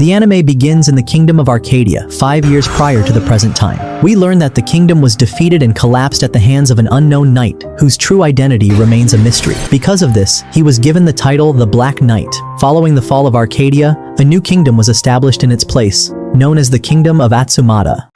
The anime begins in the kingdom of Arcadia, 5 years prior to the present time. We learn that the kingdom was defeated and collapsed at the hands of an unknown knight, whose true identity remains a mystery. Because of this, he was given the title the Black Knight. Following the fall of Arcadia, a new kingdom was established in its place, known as the Kingdom of Atsumata.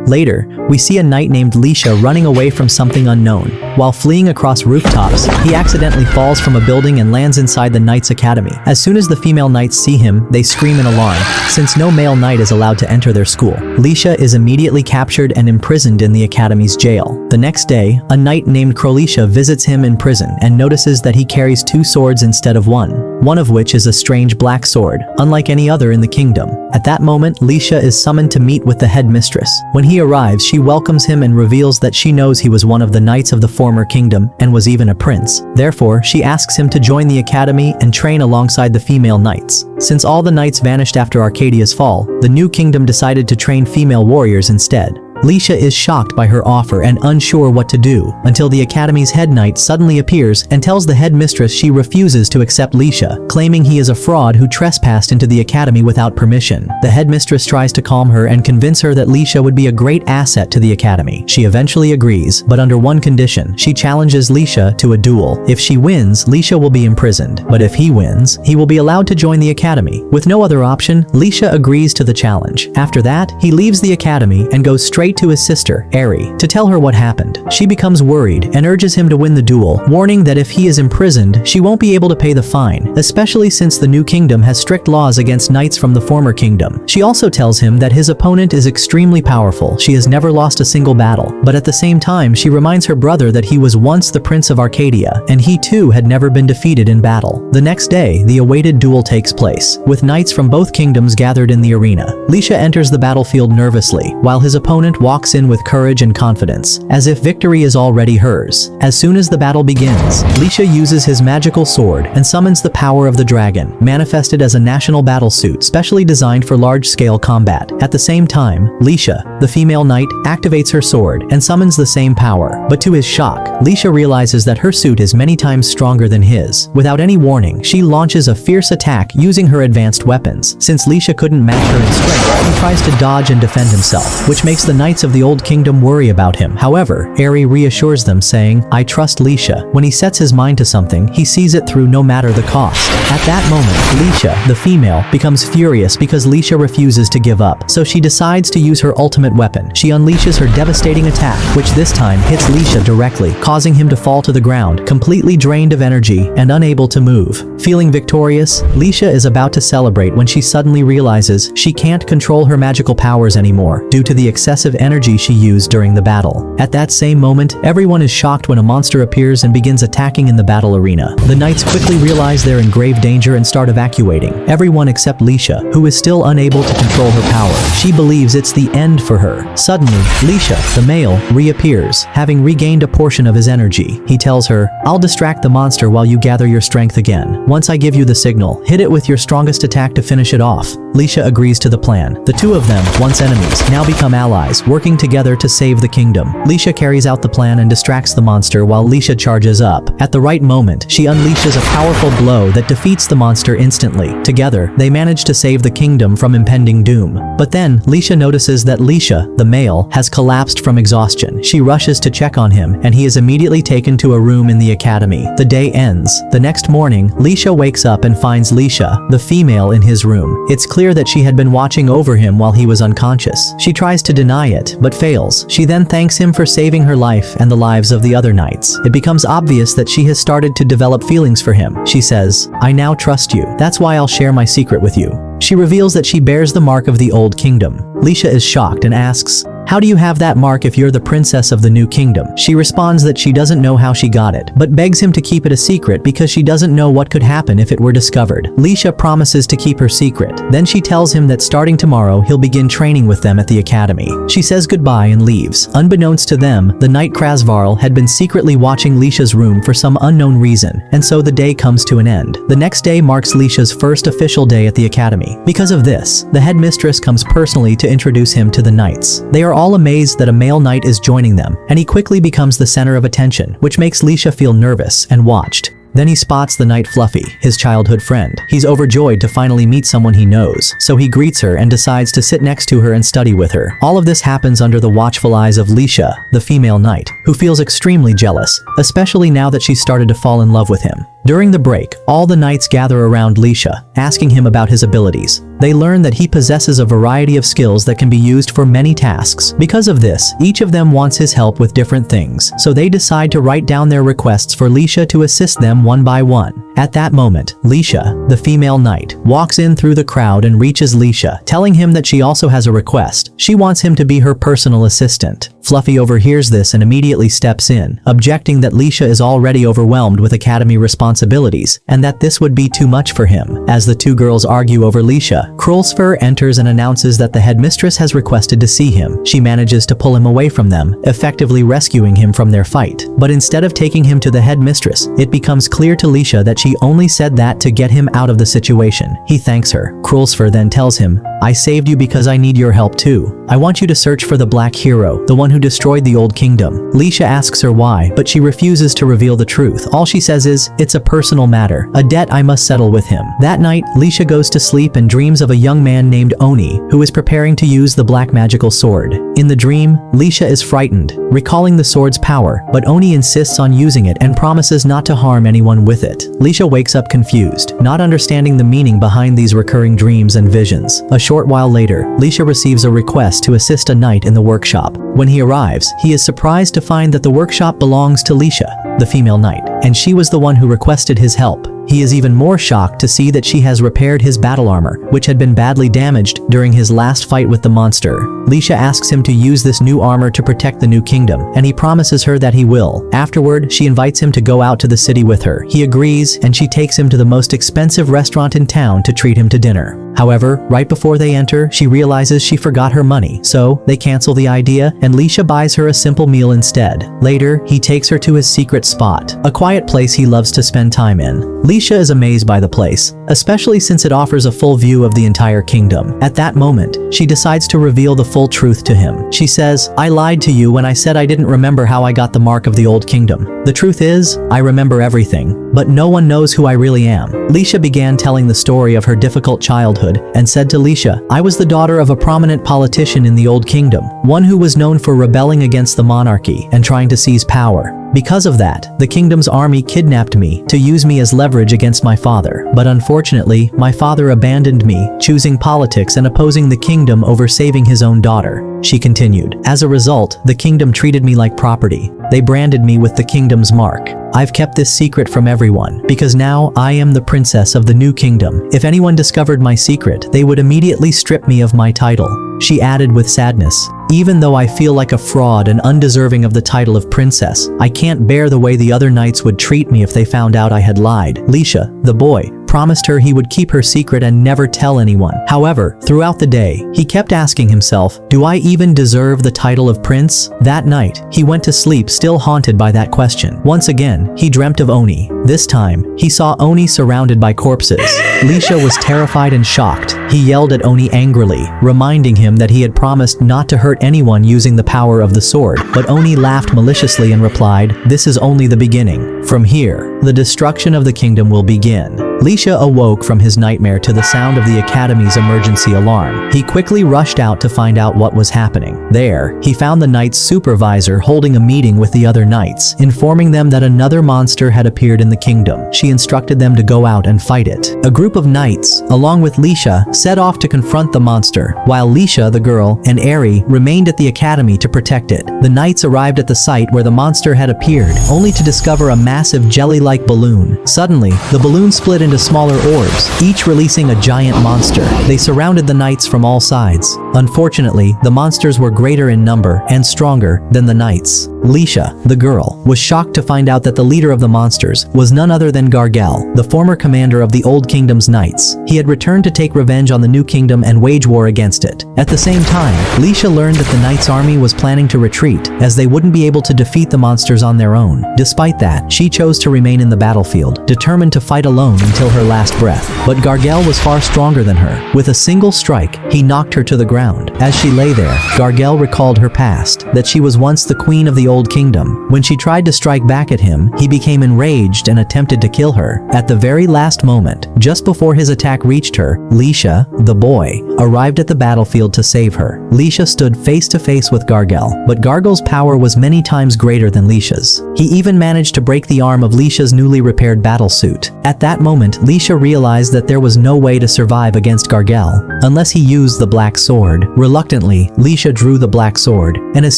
Later, we see a knight named Leysa running away from something unknown. While fleeing across rooftops, he accidentally falls from a building and lands inside the knight's academy. As soon as the female knights see him, they scream in alarm, since no male knight is allowed to enter their school. Leysa is immediately captured and imprisoned in the academy's jail. The next day, a knight named Krollifer visits him in prison and notices that he carries 2 swords instead of one of which is a strange black sword, unlike any other in the kingdom. At that moment, Leysa is summoned to meet with the headmistress. When he arrives, she welcomes him and reveals that she knows he was one of the knights of the former kingdom and was even a prince. Therefore, she asks him to join the academy and train alongside the female knights. Since all the knights vanished after Arcadia's fall, the new kingdom decided to train female warriors instead. Leysa is shocked by her offer and unsure what to do, until the academy's head knight suddenly appears and tells the headmistress she refuses to accept Leysa, claiming he is a fraud who trespassed into the academy without permission. The headmistress tries to calm her and convince her that Leysa would be a great asset to the academy. She eventually agrees, but under one condition. She challenges Leysa to a duel. If she wins, Leysa will be imprisoned, but if he wins, he will be allowed to join the academy. With no other option, Leysa agrees to the challenge. After that, he leaves the academy and goes straight to his sister, Eri, to tell her what happened. She becomes worried and urges him to win the duel, warning that if he is imprisoned, she won't be able to pay the fine, especially since the new kingdom has strict laws against knights from the former kingdom. She also tells him that his opponent is extremely powerful. She has never lost a single battle, but at the same time, she reminds her brother that he was once the Prince of Arcadia, and he too had never been defeated in battle. The next day, the awaited duel takes place, with knights from both kingdoms gathered in the arena. Leysa enters the battlefield nervously, while his opponent walks in with courage and confidence, as if victory is already hers. As soon as the battle begins, Leysa uses his magical sword and summons the power of the dragon, manifested as a national battlesuit specially designed for large-scale combat. At the same time, Leysa, the female knight, activates her sword and summons the same power, but to his shock, Leysa realizes that her suit is many times stronger than his. Without any warning, she launches a fierce attack using her advanced weapons. Since Leysa couldn't match her in strength, he tries to dodge and defend himself, which makes the knights of the Old Kingdom worry about him. However, Eri reassures them, saying, "I trust Leysa." When he sets his mind to something, he sees it through no matter the cost. At that moment, Leysa, the female, becomes furious because Leysa refuses to give up, so she decides to use her ultimate weapon. She unleashes her devastating attack, which this time hits Leysa directly, causing him to fall to the ground, completely drained of energy and unable to move. Feeling victorious, Leysa is about to celebrate when she suddenly realizes she can't control her magical powers anymore due to the excessive energy she used during the battle. At that same moment, everyone is shocked when a monster appears and begins attacking in the battle arena. The knights quickly realize they're in grave danger and start evacuating, everyone except Leysa, who is still unable to control her power. She believes it's the end for her. Suddenly, Leysa, the male, reappears, having regained a portion of his energy. He tells her, "I'll distract the monster while you gather your strength again. Once I give you the signal, hit it with your strongest attack to finish it off." Leysa agrees to the plan. The two of them, once enemies, now become allies, working together to save the kingdom. Leysa carries out the plan and distracts the monster while Leysa charges up. At the right moment, she unleashes a powerful blow that defeats the monster instantly. Together, they manage to save the kingdom from impending doom. But then, Leysa notices that Leysa, the male, has collapsed from exhaustion. She rushes to check on him, and he is immediately taken to a room in the academy. The day ends. The next morning, Leysa wakes up and finds Leysa, the female, in his room. It's clear that she had been watching over him while he was unconscious. She tries to deny it, but fails. She then thanks him for saving her life and the lives of the other knights. It becomes obvious that she has started to develop feelings for him. She says, "I now trust you. That's why I'll share my secret with you." She reveals that she bears the mark of the Old Kingdom. Leysa is shocked and asks, "How do you have that mark if you're the princess of the new kingdom?" She responds that she doesn't know how she got it, but begs him to keep it a secret because she doesn't know what could happen if it were discovered. Leysa promises to keep her secret. Then she tells him that starting tomorrow, he'll begin training with them at the academy. She says goodbye and leaves. Unbeknownst to them, the knight Krasvarl had been secretly watching Leysa's room for some unknown reason, and so the day comes to an end. The next day marks Leysa's first official day at the academy. Because of this, the headmistress comes personally to introduce him to the knights. They are all amazed that a male knight is joining them, and he quickly becomes the center of attention, which makes Leysa feel nervous and watched. Then he spots the knight Fluffy, his childhood friend. He's overjoyed to finally meet someone he knows, so he greets her and decides to sit next to her and study with her. All of this happens under the watchful eyes of Leysa, the female knight, who feels extremely jealous, especially now that she's started to fall in love with him. During the break, all the knights gather around Leysa, asking him about his abilities. They learn that he possesses a variety of skills that can be used for many tasks. Because of this, each of them wants his help with different things, so they decide to write down their requests for Leysa to assist them one by one. At that moment, Leysa, the female knight, walks in through the crowd and reaches Leysa, telling him that she also has a request. She wants him to be her personal assistant. Fluffy overhears this and immediately steps in, objecting that Leysa is already overwhelmed with academy responsibilities, and that this would be too much for him. As the two girls argue over Leysa, Krollifer enters and announces that the headmistress has requested to see him. She manages to pull him away from them, effectively rescuing him from their fight. But instead of taking him to the headmistress, it becomes clear to Leysa that she only said that to get him out of the situation. He thanks her. Krollifer then tells him, "I saved you because I need your help too. I want you to search for the Black Hero, the one who destroyed the Old Kingdom." Leysa asks her why, but she refuses to reveal the truth. All she says is, "It's a personal matter, a debt I must settle with him." That night, Leysa goes to sleep and dreams of a young man named Oni, who is preparing to use the black magical sword. In the dream, Leysa is frightened, recalling the sword's power, but Oni insists on using it and promises not to harm anyone with it. Leysa wakes up confused, not understanding the meaning behind these recurring dreams and visions. A short while later, Leysa receives a request to assist a knight in the workshop. When he arrives, he is surprised to find that the workshop belongs to Leysa, the female knight, and she was the one who requested his help. He is even more shocked to see that she has repaired his battle armor, which had been badly damaged during his last fight with the monster. Leysa asks him to use this new armor to protect the new kingdom, and he promises her that he will. Afterward, she invites him to go out to the city with her. He agrees, and she takes him to the most expensive restaurant in town to treat him to dinner. However, right before they enter, she realizes she forgot her money, so they cancel the idea, and Leysa buys her a simple meal instead. Later, he takes her to his secret spot, a quiet place he loves to spend time in. Leysa is amazed by the place, especially since it offers a full view of the entire kingdom. At that moment, she decides to reveal the full truth to him. She says, "I lied to you when I said I didn't remember how I got the mark of the Old Kingdom. The truth is, I remember everything, but no one knows who I really am." Leysa began telling the story of her difficult childhood and said to Leysa, "I was the daughter of a prominent politician in the Old Kingdom, one who was known for rebelling against the monarchy and trying to seize power. Because of that, the kingdom's army kidnapped me to use me as leverage against my father. But unfortunately, my father abandoned me, choosing politics and opposing the kingdom over saving his own daughter." She continued, "As a result, the kingdom treated me like property. They branded me with the kingdom's mark. I've kept this secret from everyone, because now I am the princess of the new kingdom. If anyone discovered my secret, they would immediately strip me of my title." She added with sadness, "Even though I feel like a fraud and undeserving of the title of princess, I can't bear the way the other knights would treat me if they found out I had lied." Leysa, the boy, promised her he would keep her secret and never tell anyone. However, throughout the day, he kept asking himself, "Do I even deserve the title of prince?" That night, he went to sleep still haunted by that question. Once again, he dreamt of Oni. This time, he saw Oni surrounded by corpses. Leysa was terrified and shocked. He yelled at Oni angrily, reminding him that he had promised not to hurt anyone using the power of the sword. But Oni laughed maliciously and replied, "This is only the beginning. From here, the destruction of the kingdom will begin." Leysa awoke from his nightmare to the sound of the Academy's emergency alarm. He quickly rushed out to find out what was happening. There, he found the knight's supervisor holding a meeting with the other knights, informing them that another monster had appeared in the kingdom. She instructed them to go out and fight it. A group of knights, along with Leysa, set off to confront the monster, while Leysa, the girl, and Eri remained at the academy to protect it. The knights arrived at the site where the monster had appeared, only to discover a massive jelly-like balloon. Suddenly, the balloon split into smaller orbs, each releasing a giant monster. They surrounded the knights from all sides. Unfortunately, the monsters were greater in number and stronger than the knights. Leysa, the girl, was shocked to find out that the leader of the monsters was none other than Gargel, the former commander of the Old Kingdom's knights. He had returned to take revenge on the new kingdom and wage war against it. At the same time, Leysa learned that the knights' army was planning to retreat, as they wouldn't be able to defeat the monsters on their own. Despite that, she chose to remain in the battlefield, determined to fight alone until her last breath. But Gargel was far stronger than her. With a single strike, he knocked her to the ground. ground. As she lay there, Gargel recalled her past, that she was once the queen of the old kingdom. When she tried to strike back at him, he became enraged and attempted to kill her. At the very last moment, just before his attack reached her, Leysa, the boy, arrived at the battlefield to save her. Leysa stood face to face with Gargel, but Gargel's power was many times greater than Leysa's. He even managed to break the arm of Leysa's newly repaired battlesuit. At that moment, Leysa realized that there was no way to survive against Gargel unless he used the black sword. Reluctantly, Leysa drew the black sword, and as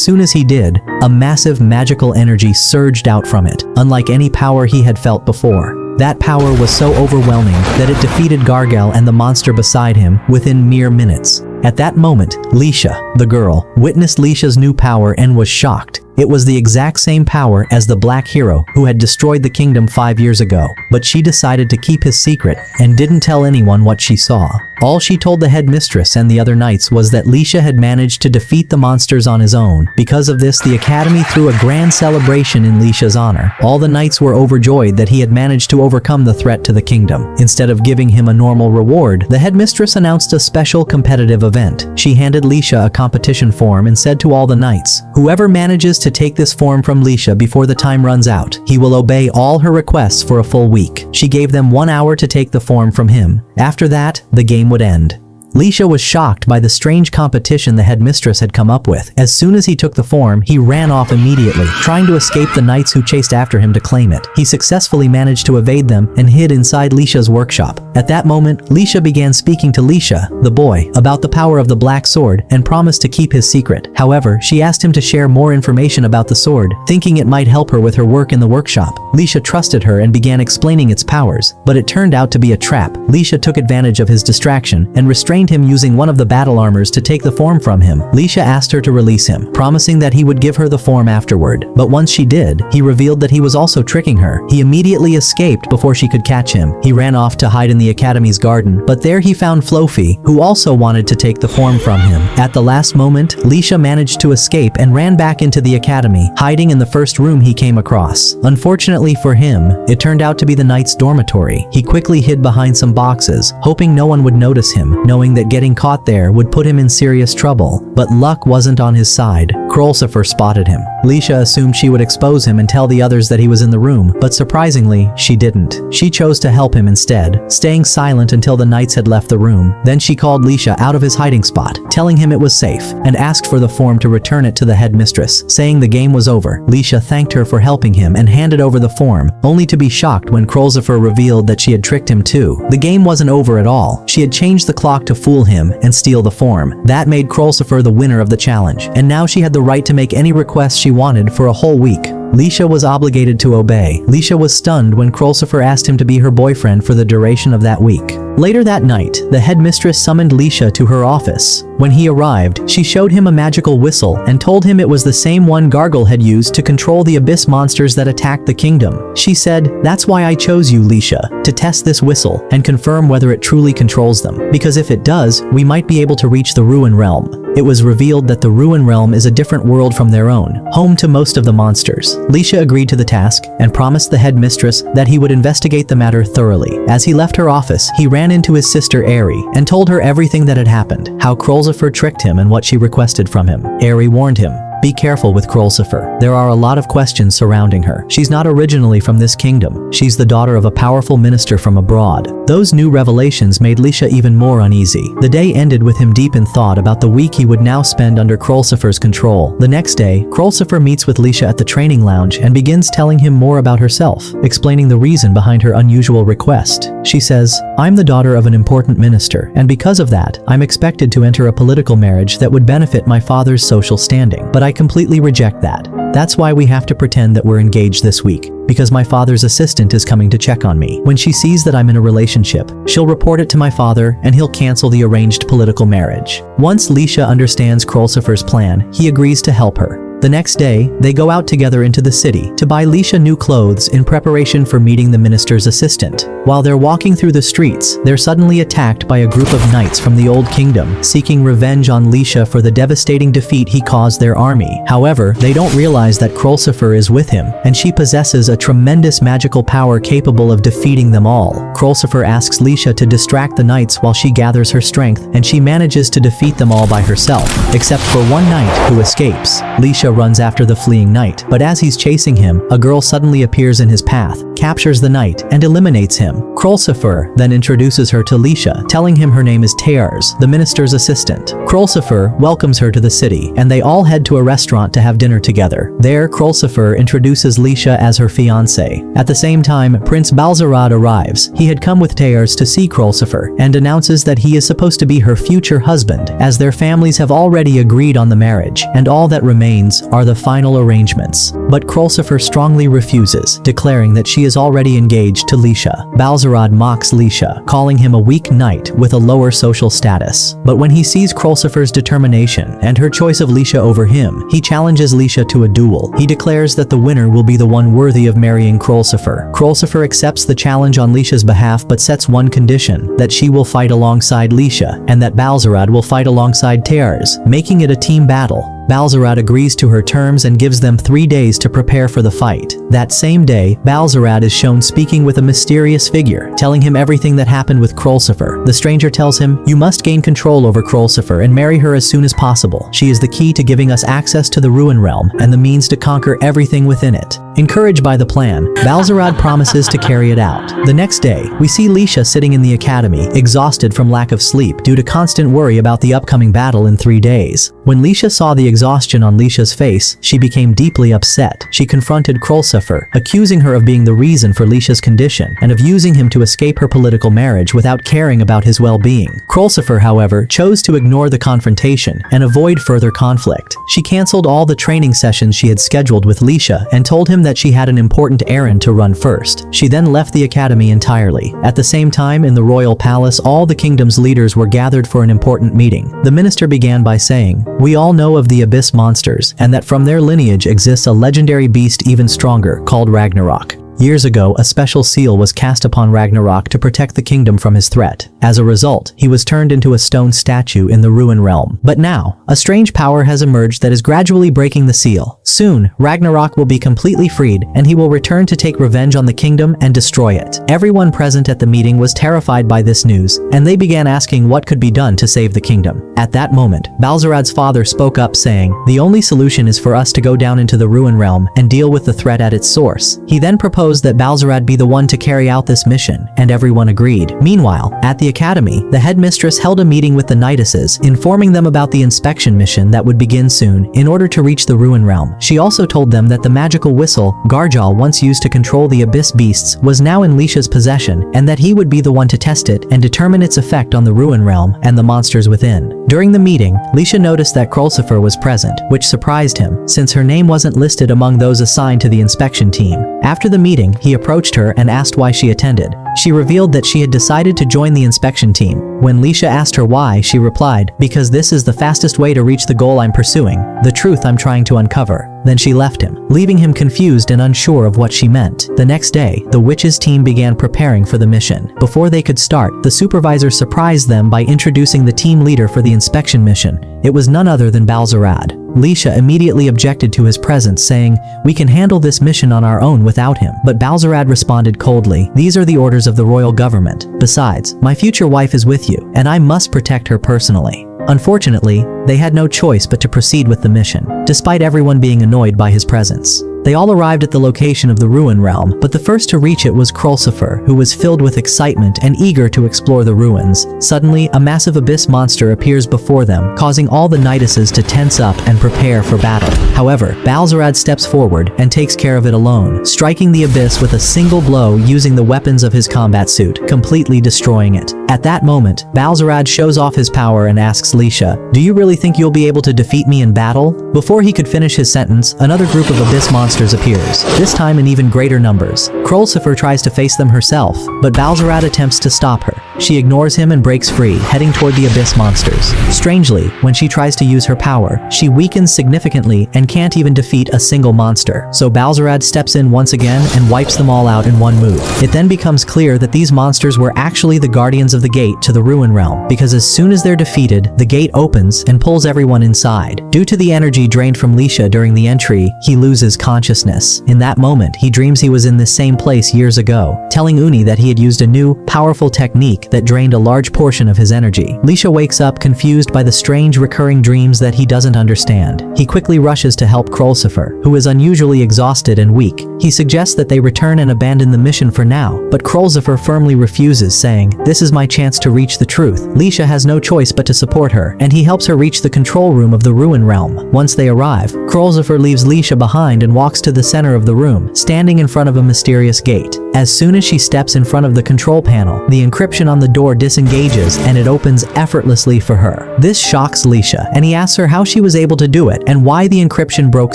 soon as he did, a massive magical energy surged out from it, unlike any power he had felt before. That power was so overwhelming that it defeated Gargel and the monster beside him within mere minutes. At that moment, Leysa, the girl, witnessed Leysa's new power and was shocked. It was the exact same power as the black hero who had destroyed the kingdom 5 years ago, but she decided to keep his secret and didn't tell anyone what she saw. All she told the headmistress and the other knights was that Leysa had managed to defeat the monsters on his own. Because of this, the academy threw a grand celebration in Leysa's honor. All the knights were overjoyed that he had managed to overcome the threat to the kingdom. Instead of giving him a normal reward, the headmistress announced a special competitive event. She handed Leysa a competition form and said to all the knights, "Whoever manages to take this form from Leysa before the time runs out, he will obey all her requests for a full week." She gave them 1 hour to take the form from him. After that, the game would end. Leysa was shocked by the strange competition the headmistress had come up with. As soon as he took the form, he ran off immediately, trying to escape the knights who chased after him to claim it. He successfully managed to evade them and hid inside Leysa's workshop. At that moment, Leysa began speaking to Leysa, the boy, about the power of the black sword and promised to keep his secret. However, she asked him to share more information about the sword, thinking it might help her with her work in the workshop. Leysa trusted her and began explaining its powers, but it turned out to be a trap. Leysa took advantage of his distraction and restrained him using one of the battle armors to take the form from him. Leysa asked her to release him, promising that he would give her the form afterward. But once she did, he revealed that he was also tricking her. He immediately escaped before she could catch him. He ran off to hide in the academy's garden, but there he found Flofi, who also wanted to take the form from him. At the last moment, Leysa managed to escape and ran back into the academy, hiding in the first room he came across. Unfortunately for him, it turned out to be the knight's dormitory. He quickly hid behind some boxes, hoping no one would notice him, knowing that getting caught there would put him in serious trouble. But luck wasn't on his side. Krollifer spotted him. Leysa assumed she would expose him and tell the others that he was in the room, but surprisingly, she didn't. She chose to help him instead, staying silent until the knights had left the room. Then she called Leysa out of his hiding spot, telling him it was safe, and asked for the form to return it to the headmistress, saying the game was over. Leysa thanked her for helping him and handed over the form, only to be shocked when Krollifer revealed that she had tricked him too. The game wasn't over at all. She had changed the clock to fool him and steal the form. That made Krollifer the winner of the challenge, and now she had the right to make any request she wanted for a whole week. Leysa was obligated to obey. Leysa was stunned when Krollifer asked him to be her boyfriend for the duration of that week. Later that night, the headmistress summoned Leysa to her office. When he arrived, she showed him a magical whistle and told him it was the same one Gargel had used to control the abyss monsters that attacked the kingdom. She said, "That's why I chose you, Leysa, to test this whistle and confirm whether it truly controls them. Because if it does, we might be able to reach the Ruin Realm." It was revealed that the Ruin Realm is a different world from their own, home to most of the monsters. Leysa agreed to the task and promised the headmistress that he would investigate the matter thoroughly. As he left her office, he ran into his sister Ari and told her everything that had happened, how Krollifer tricked him and what she requested from him. Ari warned him, "Be careful with Krollifer. There are a lot of questions surrounding her. She's not originally from this kingdom. She's the daughter of a powerful minister from abroad." Those new revelations made Leysa even more uneasy. The day ended with him deep in thought about the week he would now spend under Krollifer's control. The next day, Krollifer meets with Leysa at the training lounge and begins telling him more about herself, explaining the reason behind her unusual request. She says, "I'm the daughter of an important minister, and because of that, I'm expected to enter a political marriage that would benefit my father's social standing. But I completely reject that. That's why we have to pretend that we're engaged this week, because my father's assistant is coming to check on me. When she sees that I'm in a relationship, she'll report it to my father and he'll cancel the arranged political marriage." Once Leysa understands Krollifer's plan, he agrees to help her. The next day, they go out together into the city to buy Leysa new clothes in preparation for meeting the minister's assistant. While they're walking through the streets, they're suddenly attacked by a group of knights from the Old Kingdom, seeking revenge on Leysa for the devastating defeat he caused their army. However, they don't realize that Krollifer is with him, and she possesses a tremendous magical power capable of defeating them all. Krollifer asks Leysa to distract the knights while she gathers her strength, and she manages to defeat them all by herself, except for one knight who escapes. Leysa runs after the fleeing knight, but as he's chasing him, a girl suddenly appears in his path, captures the knight, and eliminates him. Krollifer then introduces her to Leysa, telling him her name is Tears, the minister's assistant. Krollifer welcomes her to the city, and they all head to a restaurant to have dinner together. There, Krollifer introduces Leysa as her fiancé. At the same time, Prince Balzarad arrives. He had come with Tears to see Krollifer, and announces that he is supposed to be her future husband, as their families have already agreed on the marriage, and all that remains are the final arrangements. But Krollifer strongly refuses, declaring that she is already engaged to Leysa. Balzarad mocks Leysa, calling him a weak knight with a lower social status. But when he sees Krollifer's determination and her choice of Leysa over him, he challenges Leysa to a duel. He declares that the winner will be the one worthy of marrying Krollifer. Krollifer accepts the challenge on Leysa's behalf but sets one condition, that she will fight alongside Leysa, and that Balzarad will fight alongside Tears, making it a team battle. Balzarad agrees to her terms and gives them 3 days to prepare for the fight. That same day, Balzarad is shown speaking with a mysterious figure, telling him everything that happened with Krollifer. The stranger tells him, "You must gain control over Krollifer and marry her as soon as possible. She is the key to giving us access to the Ruin Realm and the means to conquer everything within it." Encouraged by the plan, Balzarad promises to carry it out. The next day, we see Leysa sitting in the academy, exhausted from lack of sleep due to constant worry about the upcoming battle in 3 days. When Leysa saw the exhaustion on Leysa's face, she became deeply upset. She confronted Krollifer, accusing her of being the reason for Leysa's condition and of using him to escape her political marriage without caring about his well-being. Krollifer, however, chose to ignore the confrontation and avoid further conflict. She canceled all the training sessions she had scheduled with Leysa and told him that she had an important errand to run first. She then left the academy entirely. At the same time, in the royal palace, all the kingdom's leaders were gathered for an important meeting. The minister began by saying, "We all know of the abyss monsters, and that from their lineage exists a legendary beast even stronger, called Ragnarok. Years ago, a special seal was cast upon Ragnarok to protect the kingdom from his threat. As a result, he was turned into a stone statue in the Ruin Realm. But now, a strange power has emerged that is gradually breaking the seal. Soon, Ragnarok will be completely freed, and he will return to take revenge on the kingdom and destroy it." Everyone present at the meeting was terrified by this news, and they began asking what could be done to save the kingdom. At that moment, Balzarad's father spoke up saying, "The only solution is for us to go down into the Ruin Realm and deal with the threat at its source." He then proposed that Balzarad be the one to carry out this mission, and everyone agreed. Meanwhile, at the academy, the headmistress held a meeting with the knightesses, informing them about the inspection mission that would begin soon in order to reach the Ruin Realm. She also told them that the magical whistle, Gargel, once used to control the abyss beasts, was now in Leysa's possession, and that he would be the one to test it and determine its effect on the Ruin Realm and the monsters within. During the meeting, Leysa noticed that Krollifer was present, which surprised him, since her name wasn't listed among those assigned to the inspection team. After the meeting, he approached her and asked why she attended. She revealed that she had decided to join the inspection team. When Leysa asked her why, she replied, "Because this is the fastest way to reach the goal I'm pursuing, the truth I'm trying to uncover." Then she left him, leaving him confused and unsure of what she meant. The next day, the witches team began preparing for the mission. Before they could start, the supervisor surprised them by introducing the team leader for the inspection mission. It was none other than Balzarad. Leysa immediately objected to his presence, saying, "We can handle this mission on our own without him." But Balzarad responded coldly, "These are the orders of the royal government. Besides, my future wife is with you, and I must protect her personally." Unfortunately, they had no choice but to proceed with the mission, despite everyone being annoyed by his presence. They all arrived at the location of the Ruin Realm, but the first to reach it was Krollifer, who was filled with excitement and eager to explore the ruins. Suddenly, a massive abyss monster appears before them, causing all the knightesses to tense up and prepare for battle. However, Balzarad steps forward and takes care of it alone, striking the abyss with a single blow using the weapons of his combat suit, completely destroying it. At that moment, Balzarad shows off his power and asks Leysa, "Do you really think you'll be able to defeat me in battle?" Before he could finish his sentence, another group of abyss monsters appears, this time in even greater numbers. Krollifer tries to face them herself, but Balzarad attempts to stop her. She ignores him and breaks free, heading toward the abyss monsters. Strangely, when she tries to use her power, she weakens significantly and can't even defeat a single monster. So Balzarad steps in once again and wipes them all out in one move. It then becomes clear that these monsters were actually the guardians of the gate to the Ruin Realm, because as soon as they're defeated, the gate opens and pulls everyone inside. Due to the energy drained from Leysa during the entry, he loses consciousness. In that moment, he dreams he was in this same place years ago, telling Uni that he had used a new, powerful technique that drained a large portion of his energy. Leysa wakes up confused by the strange recurring dreams that he doesn't understand. He quickly rushes to help Krollifer, who is unusually exhausted and weak. He suggests that they return and abandon the mission for now, but Krollifer firmly refuses, saying, "This is my chance to reach the truth." Leysa has no choice but to support her, and he helps her reach the control room of the Ruin Realm. Once they arrive, Krollifer leaves Leysa behind and walks to the center of the room, standing in front of a mysterious gate. As soon as she steps in front of the control panel, the encryption on the door disengages and it opens effortlessly for her. This shocks Leysa, and he asks her how she was able to do it and why the encryption broke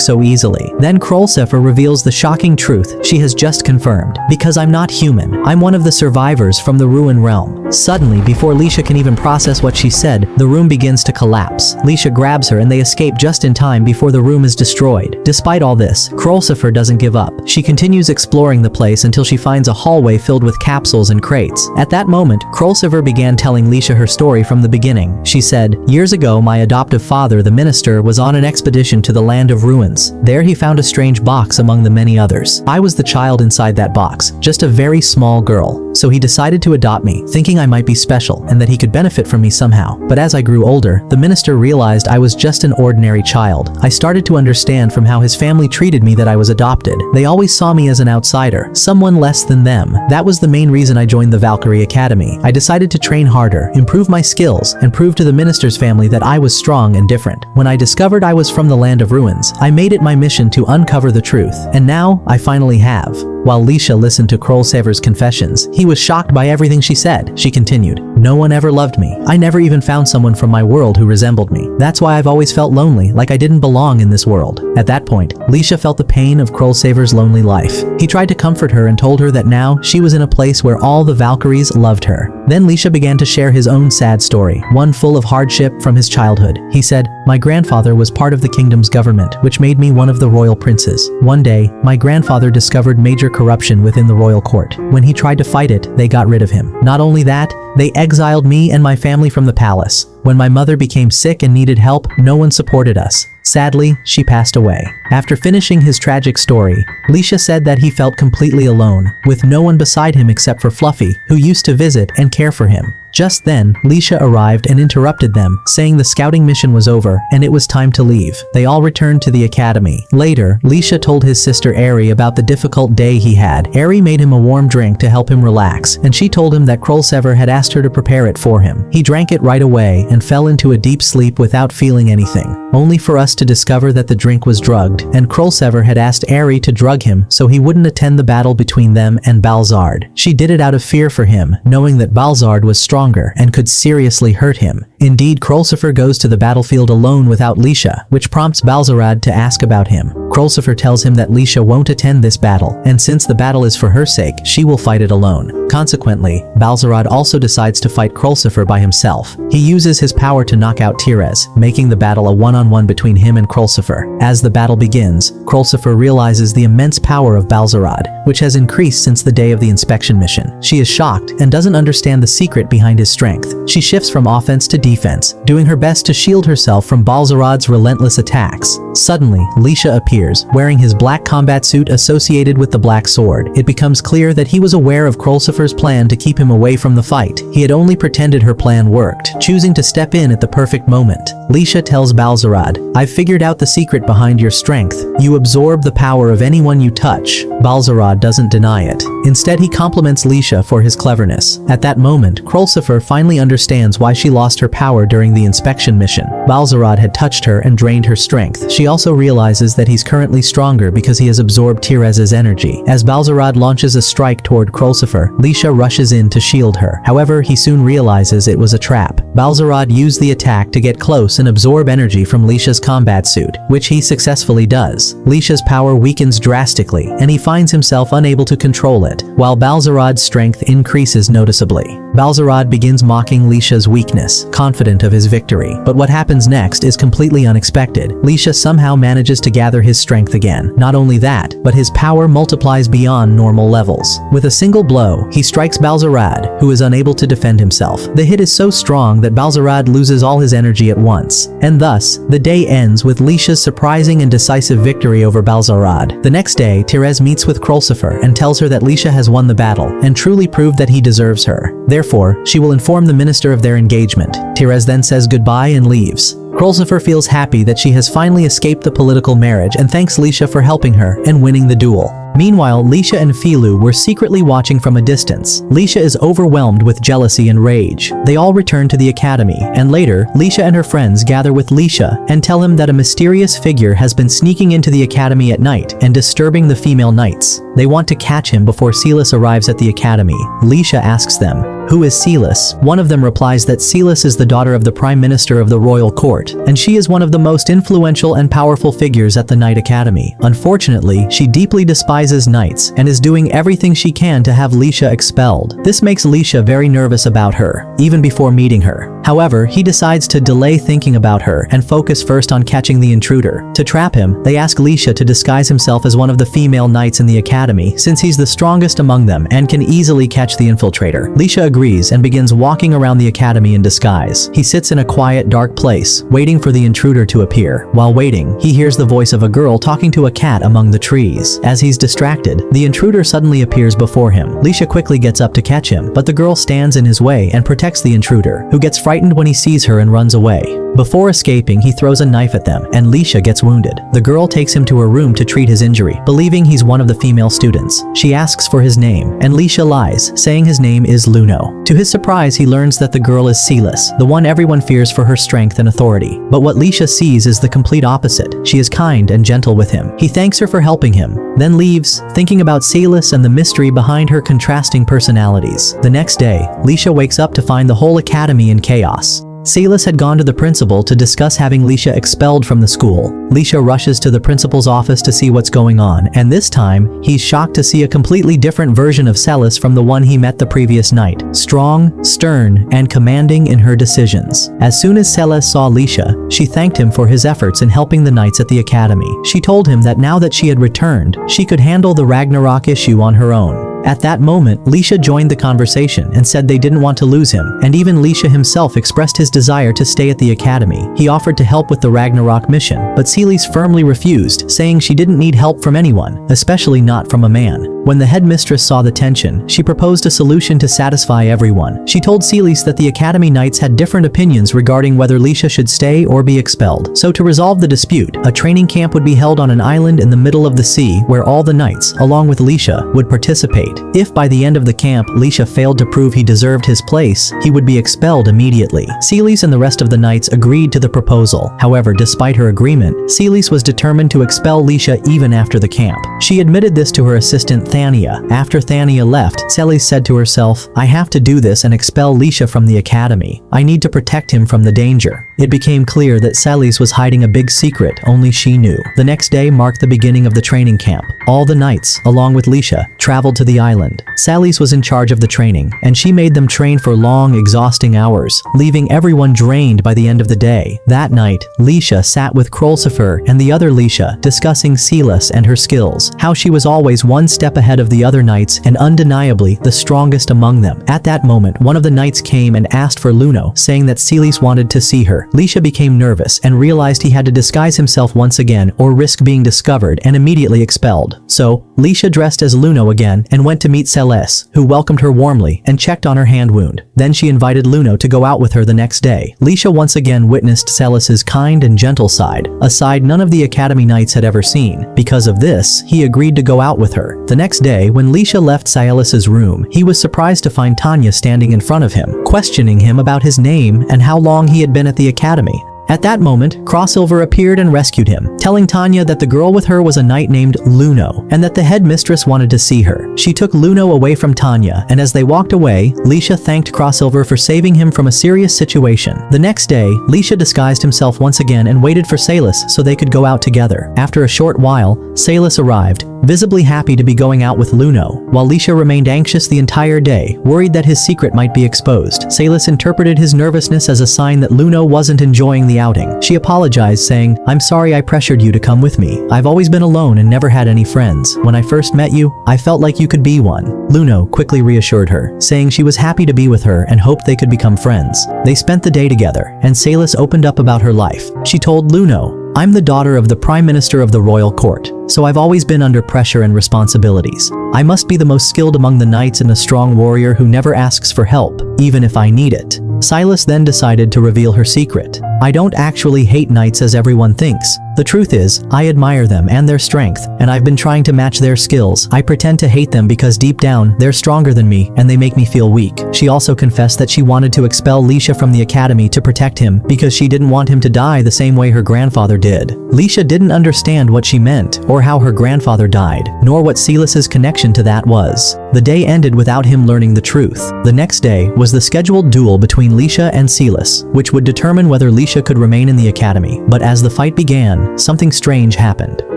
so easily. Then Krollifer reveals the shocking truth she has just confirmed. "Because I'm not human. I'm one of the survivors from the Ruin Realm." Suddenly, before Leysa can even process what she said, the room begins to collapse. Leysa grabs her and they escape just in time before the room is destroyed. Despite all this, Krollifer doesn't give up. She continues exploring the place until she finds a hallway filled with capsules and crates. At that moment, Krollifer began telling Leysa her story from the beginning. She said, "Years ago, my adoptive father, the minister, was on an expedition to the land of ruins. There he found a strange box among the many others. I was the child inside that box, just a very small girl. So he decided to adopt me, thinking I might be special and that he could benefit from me somehow. But as I grew older, the minister realized I was just an ordinary child. I started to understand from how his family treated me that I was adopted. They always saw me as an outsider, someone less than them. That was the main reason I joined the Valkyrie Academy. I decided to train harder, improve my skills, and prove to the minister's family that I was strong and different. When I discovered I was from the land of ruins, I made it my mission to uncover the truth. And now, I finally have." While Leysa listened to Krollifer's confessions, he was shocked by everything she said. She continued, "No one ever loved me. I never even found someone from my world who resembled me. That's why I've always felt lonely, like I didn't belong in this world." At that point, Leysa felt the pain of Krollifer's lonely life. He tried to comfort her and told her that now she was in a place where all the Valkyries loved her. Then Leysa began to share his own sad story, one full of hardship from his childhood. He said, "My grandfather was part of the kingdom's government, which made me one of the royal princes. One day, my grandfather discovered major corruption within the royal court. When he tried to fight it, they got rid of him. Not only that, they exiled me and my family from the palace. When my mother became sick and needed help, no one supported us. Sadly, she passed away." After finishing his tragic story, Leysa said that he felt completely alone, with no one beside him except for Fluffy, who used to visit and care for him. Just then, Leysa arrived and interrupted them, saying the scouting mission was over and it was time to leave. They all returned to the academy. Later, Leysa told his sister Eri about the difficult day he had. Eri made him a warm drink to help him relax, and she told him that Krollifer had asked her to prepare it for him. He drank it right away and fell into a deep sleep without feeling anything, only for us to discover that the drink was drugged, and Krollifer had asked Eri to drug him so he wouldn't attend the battle between them and Balzard. She did it out of fear for him, knowing that Balzard was stronger and could seriously hurt him. Indeed, Krollifer goes to the battlefield alone without Leysa, which prompts Balzarad to ask about him. Krollifer tells him that Leysa won't attend this battle, and since the battle is for her sake, she will fight it alone. Consequently, Balzarad also decides to fight Krollifer by himself. He uses his power to knock out Tyrez, making the battle a one-on-one between him and Krollifer. As the battle begins, Krollifer realizes the immense power of Balzarad, which has increased since the day of the inspection mission. She is shocked and doesn't understand the secret behind his strength. She shifts from offense to defense, doing her best to shield herself from Balzarad's relentless attacks. Suddenly, Leysa appears, wearing his black combat suit associated with the black sword. It becomes clear that he was aware of Krollifer's plan to keep him away from the fight. He had only pretended her plan worked, choosing to step in at the perfect moment. Leysa tells Balzarad, "I've figured out the secret behind your strength. You absorb the power of anyone you touch." Balzarad doesn't deny it. Instead, he compliments Leysa for his cleverness. At that moment, Krollifer finally understands why she lost her power during the inspection mission. Balzarad had touched her and drained her strength. She also realizes that he's currently stronger because he has absorbed Tyrez's energy. As Balzarad launches a strike toward Krollifer, Leysa rushes in to shield her. However, he soon realizes it was a trap. Balzarad used the attack to get close and absorb energy from Leysa's combat suit, which he successfully does. Leysa's power weakens drastically, and he finds himself unable to control it, while Balzarad's strength increases noticeably. Balzarad begins mocking Leysha's weakness, confident of his victory. But what happens next is completely unexpected. Leysha somehow manages to gather his strength again. Not only that, but his power multiplies beyond normal levels. With a single blow, he strikes Balzarad, who is unable to defend himself. The hit is so strong that Balzarad loses all his energy at once, and thus, the day ends with Leysha's surprising and decisive victory over Balzarad. The next day, Therese meets with Krollifer and tells her that Leysha has won the battle and truly proved that he deserves her. Therefore, she will inform the minister of their engagement. Therese then says goodbye and leaves. Krollifer feels happy that she has finally escaped the political marriage and thanks Leysha for helping her and winning the duel. Meanwhile, Leysa and Philu were secretly watching from a distance. Leysa is overwhelmed with jealousy and rage. They all return to the academy, and later, Leysa and her friends gather with Leysa and tell him that a mysterious figure has been sneaking into the academy at night and disturbing the female knights. They want to catch him before Celis arrives at the academy. Leysa asks them, "Who is Celis?" One of them replies that Celis is the daughter of the Prime Minister of the Royal Court, and she is one of the most influential and powerful figures at the Knight Academy. Unfortunately, she deeply despises knights and is doing everything she can to have Leysa expelled. This makes Leysa very nervous about her, even before meeting her. However, he decides to delay thinking about her and focus first on catching the intruder. To trap him, they ask Leysa to disguise himself as one of the female knights in the academy, since he's the strongest among them and can easily catch the infiltrator. Leysa agrees and begins walking around the academy in disguise. He sits in a quiet, dark place, waiting for the intruder to appear. While waiting, he hears the voice of a girl talking to a cat among the trees. As he's distracted, the intruder suddenly appears before him. Leysa quickly gets up to catch him, but the girl stands in his way and protects the intruder, who gets frightened when he sees her and runs away. Before escaping, he throws a knife at them, and Leysa gets wounded. The girl takes him to her room to treat his injury, believing he's one of the female students. She asks for his name, and Leysa lies, saying his name is Luno. To his surprise, he learns that the girl is Celis, the one everyone fears for her strength and authority. But what Leysa sees is the complete opposite. She is kind and gentle with him. He thanks her for helping him, then leaves, thinking about Celis and the mystery behind her contrasting personalities. The next day, Leysa wakes up to find the whole academy in chaos. Celis had gone to the principal to discuss having Leysa expelled from the school. Leysa rushes to the principal's office to see what's going on, and this time, he's shocked to see a completely different version of Celis from the one he met the previous night. Strong, stern, and commanding in her decisions. As soon as Celis saw Leysa, she thanked him for his efforts in helping the knights at the academy. She told him that now that she had returned, she could handle the Ragnarok issue on her own. At that moment, Leysa joined the conversation and said they didn't want to lose him, and even Leysa himself expressed his desire to stay at the academy. He offered to help with the Ragnarok mission, but Celis firmly refused, saying she didn't need help from anyone, especially not from a man. When the headmistress saw the tension, she proposed a solution to satisfy everyone. She told Celis that the academy knights had different opinions regarding whether Leysa should stay or be expelled. So to resolve the dispute, a training camp would be held on an island in the middle of the sea where all the knights, along with Leysa, would participate. If by the end of the camp Leysa failed to prove he deserved his place, he would be expelled immediately. Celis and the rest of the knights agreed to the proposal. However, despite her agreement, Celis was determined to expel Leysa even after the camp. She admitted this to her assistant Thania. After Thania left, Celis said to herself, "I have to do this and expel Leysa from the academy. I need to protect him from the danger." It became clear that Celis was hiding a big secret only she knew. The next day marked the beginning of the training camp. All the knights, along with Leysa, traveled to the island. Celis was in charge of the training, and she made them train for long, exhausting hours, leaving everyone drained by the end of the day. That night, Leysa sat with Krollifer and the other Leysa, discussing Celis and her skills, how she was always one step ahead of the other knights and undeniably the strongest among them. At that moment, one of the knights came and asked for Luno, saying that Celis wanted to see her. Leysa became nervous and realized he had to disguise himself once again or risk being discovered and immediately expelled. So, Leysa dressed as Luno again and went to meet Celis, who welcomed her warmly and checked on her hand wound. Then she invited Luno to go out with her the next day. Leysa once again witnessed Celis's kind and gentle side, a side none of the academy knights had ever seen. Because of this, he agreed to go out with her. The next day, when Leysa left Celis's room, he was surprised to find Tanya standing in front of him, questioning him about his name and how long he had been at the academy. At that moment, Krollifer appeared and rescued him, telling Tanya that the girl with her was a knight named Luno, and that the headmistress wanted to see her. She took Luno away from Tanya, and as they walked away, Leysa thanked Krollifer for saving him from a serious situation. The next day, Leysa disguised himself once again and waited for Celis so they could go out together. After a short while, Celis arrived, visibly happy to be going out with Luno, while Leysa remained anxious the entire day, worried that his secret might be exposed. Celis interpreted his nervousness as a sign that Luno wasn't enjoying the outing. She apologized, saying, "I'm sorry I pressured you to come with me. I've always been alone and never had any friends. When I first met you, I felt like you could be one." Luno quickly reassured her, saying she was happy to be with her and hoped they could become friends. They spent the day together, and Celis opened up about her life. She told Luno, "I'm the daughter of the Prime Minister of the Royal Court, so I've always been under pressure and responsibilities. I must be the most skilled among the knights and a strong warrior who never asks for help, even if I need it." Celis then decided to reveal her secret. "I don't actually hate knights as everyone thinks. The truth is, I admire them and their strength, and I've been trying to match their skills. I pretend to hate them because deep down, they're stronger than me, and they make me feel weak." She also confessed that she wanted to expel Leysa from the academy to protect him because she didn't want him to die the same way her grandfather did. Leysa didn't understand what she meant, or how her grandfather died, nor what Celis's connection to that was. The day ended without him learning the truth. The next day was the scheduled duel between Leysa and Celis, which would determine whether Leysa could remain in the academy. But as the fight began, something strange happened.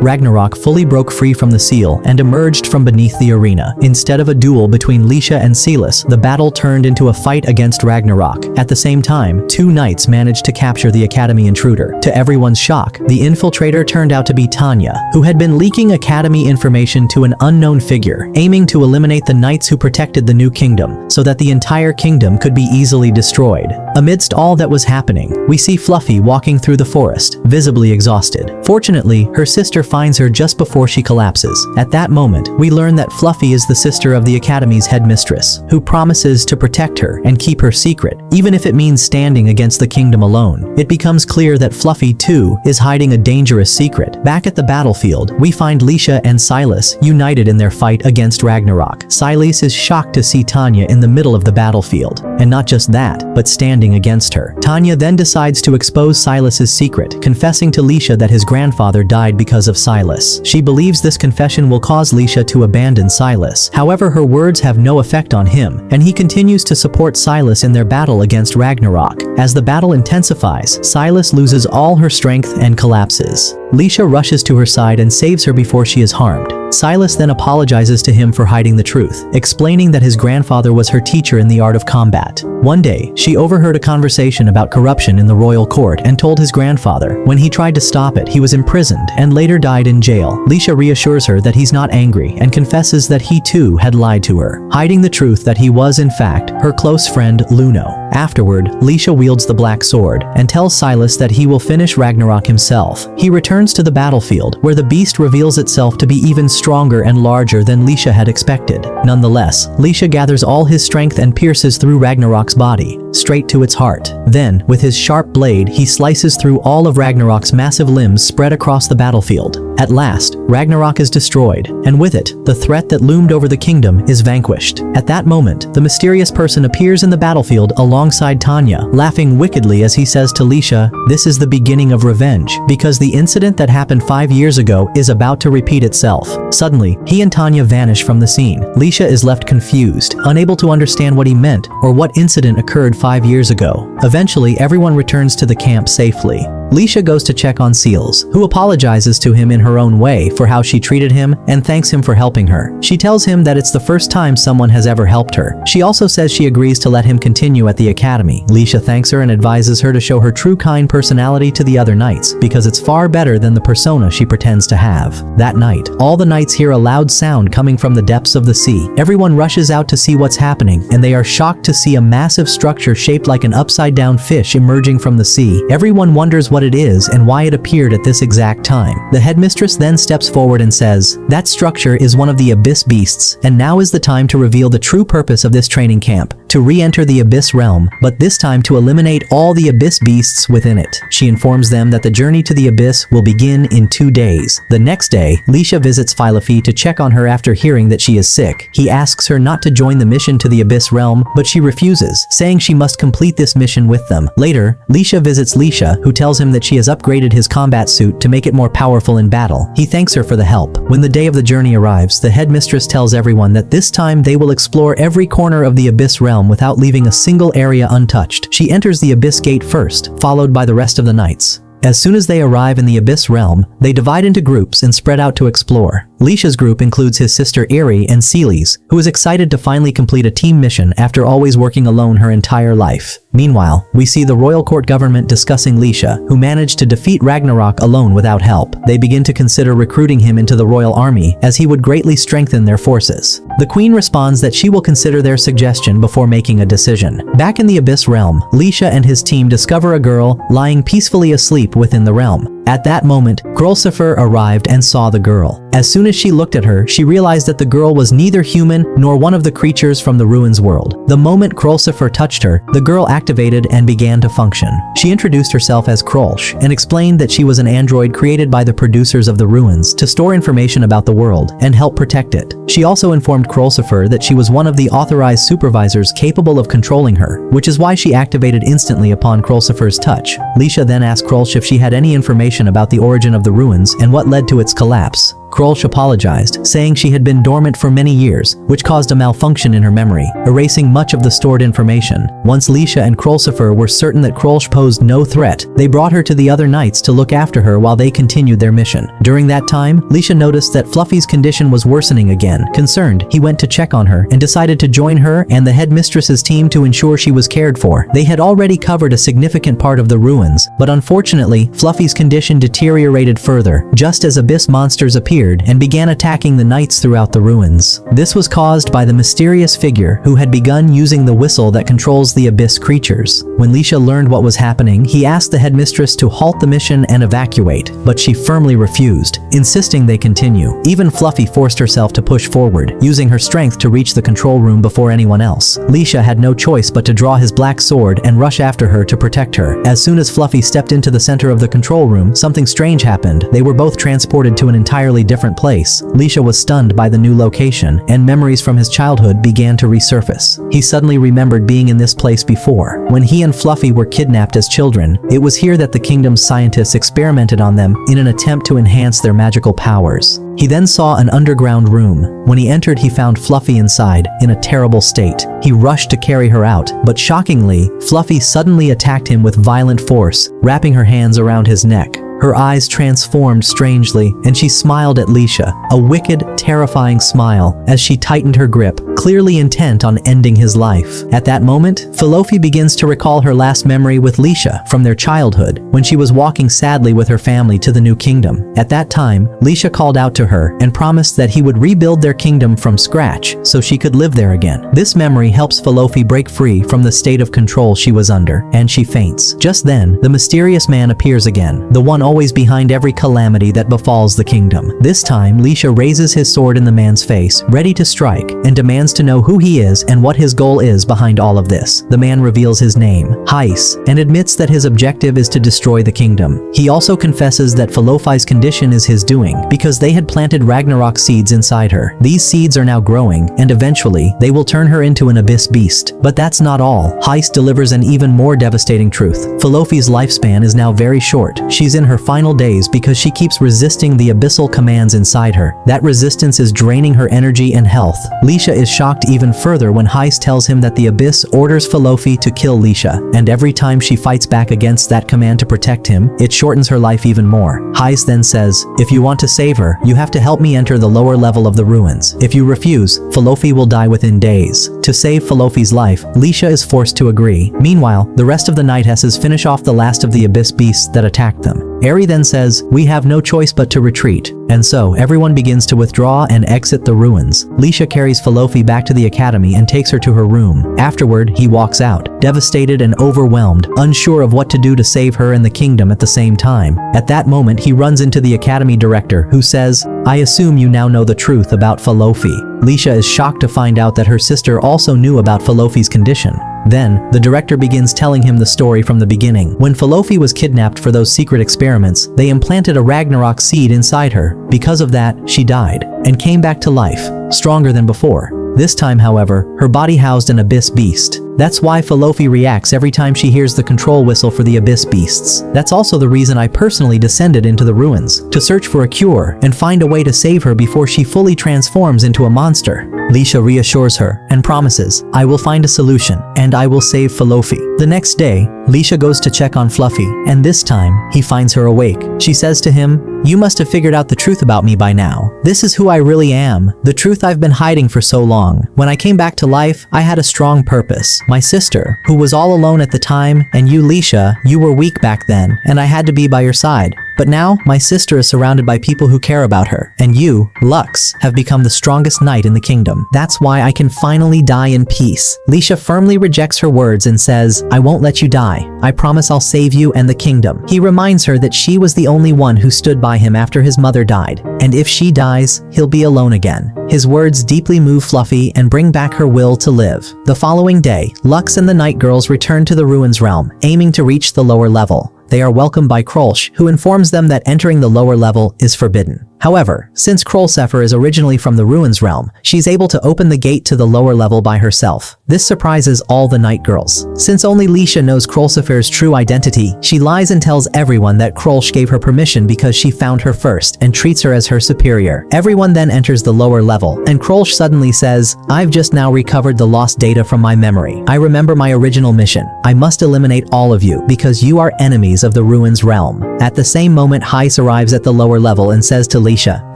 Ragnarok fully broke free from the seal and emerged from beneath the arena. Instead of a duel between Leysa and Celis, the battle turned into a fight against Ragnarok. At the same time, two knights managed to capture the academy intruder. To everyone's shock, the infiltrator turned out to be Tanya, who had been leaking academy information to an unknown figure, aiming to eliminate the knights who protected the new kingdom, so that the entire kingdom could be easily destroyed. Amidst all that was happening, we see Fluffy walking through the forest, visibly exhausted. Fortunately, her sister finds her just before she collapses. At that moment, we learn that Fluffy is the sister of the academy's headmistress, who promises to protect her and keep her secret, even if it means standing against the kingdom alone. It becomes clear that Fluffy, too, is hiding a dangerous secret. Back at the battlefield, we find Leysa and Celis united in their fight against Ragnarok. Celis is shocked to see Tanya in the middle of the battlefield, and not just that, but standing against her. Tanya then decides to expose Celis's secret, confessing to Leysa that his grandfather died because of Celis. She believes this confession will cause Leysa to abandon Celis. However, her words have no effect on him, and he continues to support Celis in their battle against Ragnarok. As the battle intensifies, Celis loses all her strength and collapses. Leysa rushes to her side and saves her before she is harmed. Celis then apologizes to him for hiding the truth, explaining that his grandfather was her teacher in the art of combat. One day, she overheard a conversation about corruption in the royal court and told his grandfather. When he tried to stop it, he was imprisoned and later died in jail. Leysa reassures her that he's not angry and confesses that he too had lied to her, hiding the truth that he was in fact her close friend Luno. Afterward, Leysa wields the black sword and tells Celis that he will finish Ragnarok himself. He returns to the battlefield, where the beast reveals itself to be even stronger and larger than Leysa had expected. Nonetheless, Leysa gathers all his strength and pierces through Ragnarok's body, straight to its heart. Then, with his sharp blade, he slices through all of Ragnarok's massive limbs spread across the battlefield. At last, Ragnarok is destroyed, and with it, the threat that loomed over the kingdom is vanquished. At that moment, the mysterious person appears in the battlefield alongside Tanya, laughing wickedly as he says to Leysa, "This is the beginning of revenge, because the incident that happened 5 years ago is about to repeat itself." Suddenly, he and Tanya vanish from the scene. Leysa is left confused, unable to understand what he meant or what incident occurred 5 years ago. Eventually, everyone returns to the camp safely. Leysa goes to check on Celus, who apologizes to him in her own way for how she treated him and thanks him for helping her. She tells him that it's the first time someone has ever helped her. She also says she agrees to let him continue at the academy. Leysa thanks her and advises her to show her true kind personality to the other knights, because it's far better than the persona she pretends to have. That night, all the knights hear a loud sound coming from the depths of the sea. Everyone rushes out to see what's happening, and they are shocked to see a massive structure shaped like an upside-down fish emerging from the sea. Everyone wonders what it is and why it appeared at this exact time. The headmistress then steps forward and says, "That structure is one of the Abyss Beasts, and now is the time to reveal the true purpose of this training camp, to re-enter the Abyss realm, but this time to eliminate all the Abyss Beasts within it." She informs them that the journey to the Abyss will begin in 2 days. The next day, Leysa visits Fluffy to check on her after hearing that she is sick. He asks her not to join the mission to the Abyss realm, but she refuses, saying she must complete this mission with them. Later, Leysa visits Leysa, who tells him that she has upgraded his combat suit to make it more powerful in battle. He thanks her for the help. When the day of the journey arrives, the headmistress tells everyone that this time they will explore every corner of the Abyss realm without leaving a single area untouched. She enters the Abyss Gate first, followed by the rest of the knights. As soon as they arrive in the Abyss realm, they divide into groups and spread out to explore. Leysha's group includes his sister Eri and Celis, who is excited to finally complete a team mission after always working alone her entire life. Meanwhile, we see the royal court government discussing Leysa, who managed to defeat Ragnarok alone without help. They begin to consider recruiting him into the royal army, as he would greatly strengthen their forces. The queen responds that she will consider their suggestion before making a decision. Back in the Abyss realm, Leysa and his team discover a girl lying peacefully asleep within the realm. At that moment, Krollifer arrived and saw the girl. As soon as she looked at her, she realized that the girl was neither human nor one of the creatures from the ruins world. The moment Krollifer touched her, the girl activated and began to function. She introduced herself as Krolsh and explained that she was an android created by the producers of the ruins to store information about the world and help protect it. She also informed Krollifer that she was one of the authorized supervisors capable of controlling her, which is why she activated instantly upon Krollifer's touch. Leysa then asked Krolsh if she had any information about the origin of the ruins and what led to its collapse. Krolsh apologized, saying she had been dormant for many years, which caused a malfunction in her memory, erasing much of the stored information. Once Leysa and Krollifer were certain that Krolsh posed no threat, they brought her to the other knights to look after her while they continued their mission. During that time, Leysa noticed that Fluffy's condition was worsening again. Concerned, he went to check on her and decided to join her and the headmistress's team to ensure she was cared for. They had already covered a significant part of the ruins, but unfortunately, Fluffy's condition deteriorated further, just as abyss monsters appeared and began attacking the knights throughout the ruins. This was caused by the mysterious figure who had begun using the whistle that controls the abyss creatures. When Leysa learned what was happening, he asked the headmistress to halt the mission and evacuate, but she firmly refused, insisting they continue. Even Fluffy forced herself to push forward, using her strength to reach the control room before anyone else. Leysa had no choice but to draw his black sword and rush after her to protect her. As soon as Fluffy stepped into the center of the control room, something strange happened. They were both transported to an entirely different place. Leysa was stunned by the new location, and memories from his childhood began to resurface. He suddenly remembered being in this place before. When he and Fluffy were kidnapped as children, it was here that the kingdom's scientists experimented on them in an attempt to enhance their magical powers. He then saw an underground room. When he entered, he found Fluffy inside, in a terrible state. He rushed to carry her out, but shockingly, Fluffy suddenly attacked him with violent force, wrapping her hands around his neck. Her eyes transformed strangely, and she smiled at Leysa, a wicked, terrifying smile, as she tightened her grip, clearly intent on ending his life. At that moment, Fluffy begins to recall her last memory with Leysa from their childhood, when she was walking sadly with her family to the new kingdom. At that time, Leysa called out to her and promised that he would rebuild their kingdom from scratch so she could live there again. This memory helps Fluffy break free from the state of control she was under, and she faints. Just then, the mysterious man appears again, the one always behind every calamity that befalls the kingdom. This time, Leysa raises his sword in the man's face, ready to strike, and demands to know who he is and what his goal is behind all of this. The man reveals his name, Heis, and admits that his objective is to destroy the kingdom. He also confesses that Fluffy's condition is his doing, because they had planted Ragnarok seeds inside her. These seeds are now growing, and eventually, they will turn her into an abyss beast. But that's not all. Heis delivers an even more devastating truth. Fluffy's lifespan is now very short. She's in her final days because she keeps resisting the abyssal commands inside her. That resistance is draining her energy and health. Leysa is shocked even further when Heis tells him that the abyss orders Fluffy to kill Leysa, and every time she fights back against that command to protect him, it shortens her life even more. Heis then says, "If you want to save her, you have to help me enter the lower level of the ruins. If you refuse, Fluffy will die within days." To save Fluffy's life, Leysa is forced to agree. Meanwhile, the rest of the Knightesses finish off the last of the abyss beasts that attacked them. Eri then says, "We have no choice but to retreat." And so, everyone begins to withdraw and exit the ruins. Leysa carries Fluffy back to the academy and takes her to her room. Afterward, he walks out, devastated and overwhelmed, unsure of what to do to save her and the kingdom at the same time. At that moment, he runs into the academy director, who says, "I assume you now know the truth about Fluffy." Leysa is shocked to find out that her sister also knew about Fluffy's condition. Then, the director begins telling him the story from the beginning. When Fluffy was kidnapped for those secret experiments, they implanted a Ragnarok seed inside her. Because of that, she died, and came back to life, stronger than before. This time, however, her body housed an abyss beast. That's why Philofi reacts every time she hears the control whistle for the abyss beasts. That's also the reason I personally descended into the ruins, to search for a cure and find a way to save her before she fully transforms into a monster. Leysa reassures her and promises, I will find a solution and I will save Philofi. The next day, Leysa goes to check on Fluffy, and this time, he finds her awake. She says to him, you must have figured out the truth about me by now. This is who I really am, the truth I've been hiding for so long. When I came back to life, I had a strong purpose. My sister, who was all alone at the time, and you, Leysa, you were weak back then, and I had to be by your side. But now, my sister is surrounded by people who care about her, and you, Lux, have become the strongest knight in the kingdom. That's why I can finally die in peace. Leysa firmly rejects her words and says, I won't let you die. I promise I'll save you and the kingdom. He reminds her that she was the only one who stood by him after his mother died, and if she dies, he'll be alone again. His words deeply move Fluffy and bring back her will to live. The following day, Lux and the Night Girls return to the Ruins Realm, aiming to reach the lower level. They are welcomed by Krollifer, who informs them that entering the lower level is forbidden. However, since Krollifer is originally from the Ruins Realm, she's able to open the gate to the lower level by herself. This surprises all the Night Girls. Since only Leysa knows Krollifer's true identity, she lies and tells everyone that Krollifer gave her permission because she found her first and treats her as her superior. Everyone then enters the lower level, and Krollifer suddenly says, I've just now recovered the lost data from my memory. I remember my original mission. I must eliminate all of you because you are enemies of the Ruins Realm. At the same moment, Heis arrives at the lower level and says to Leysa,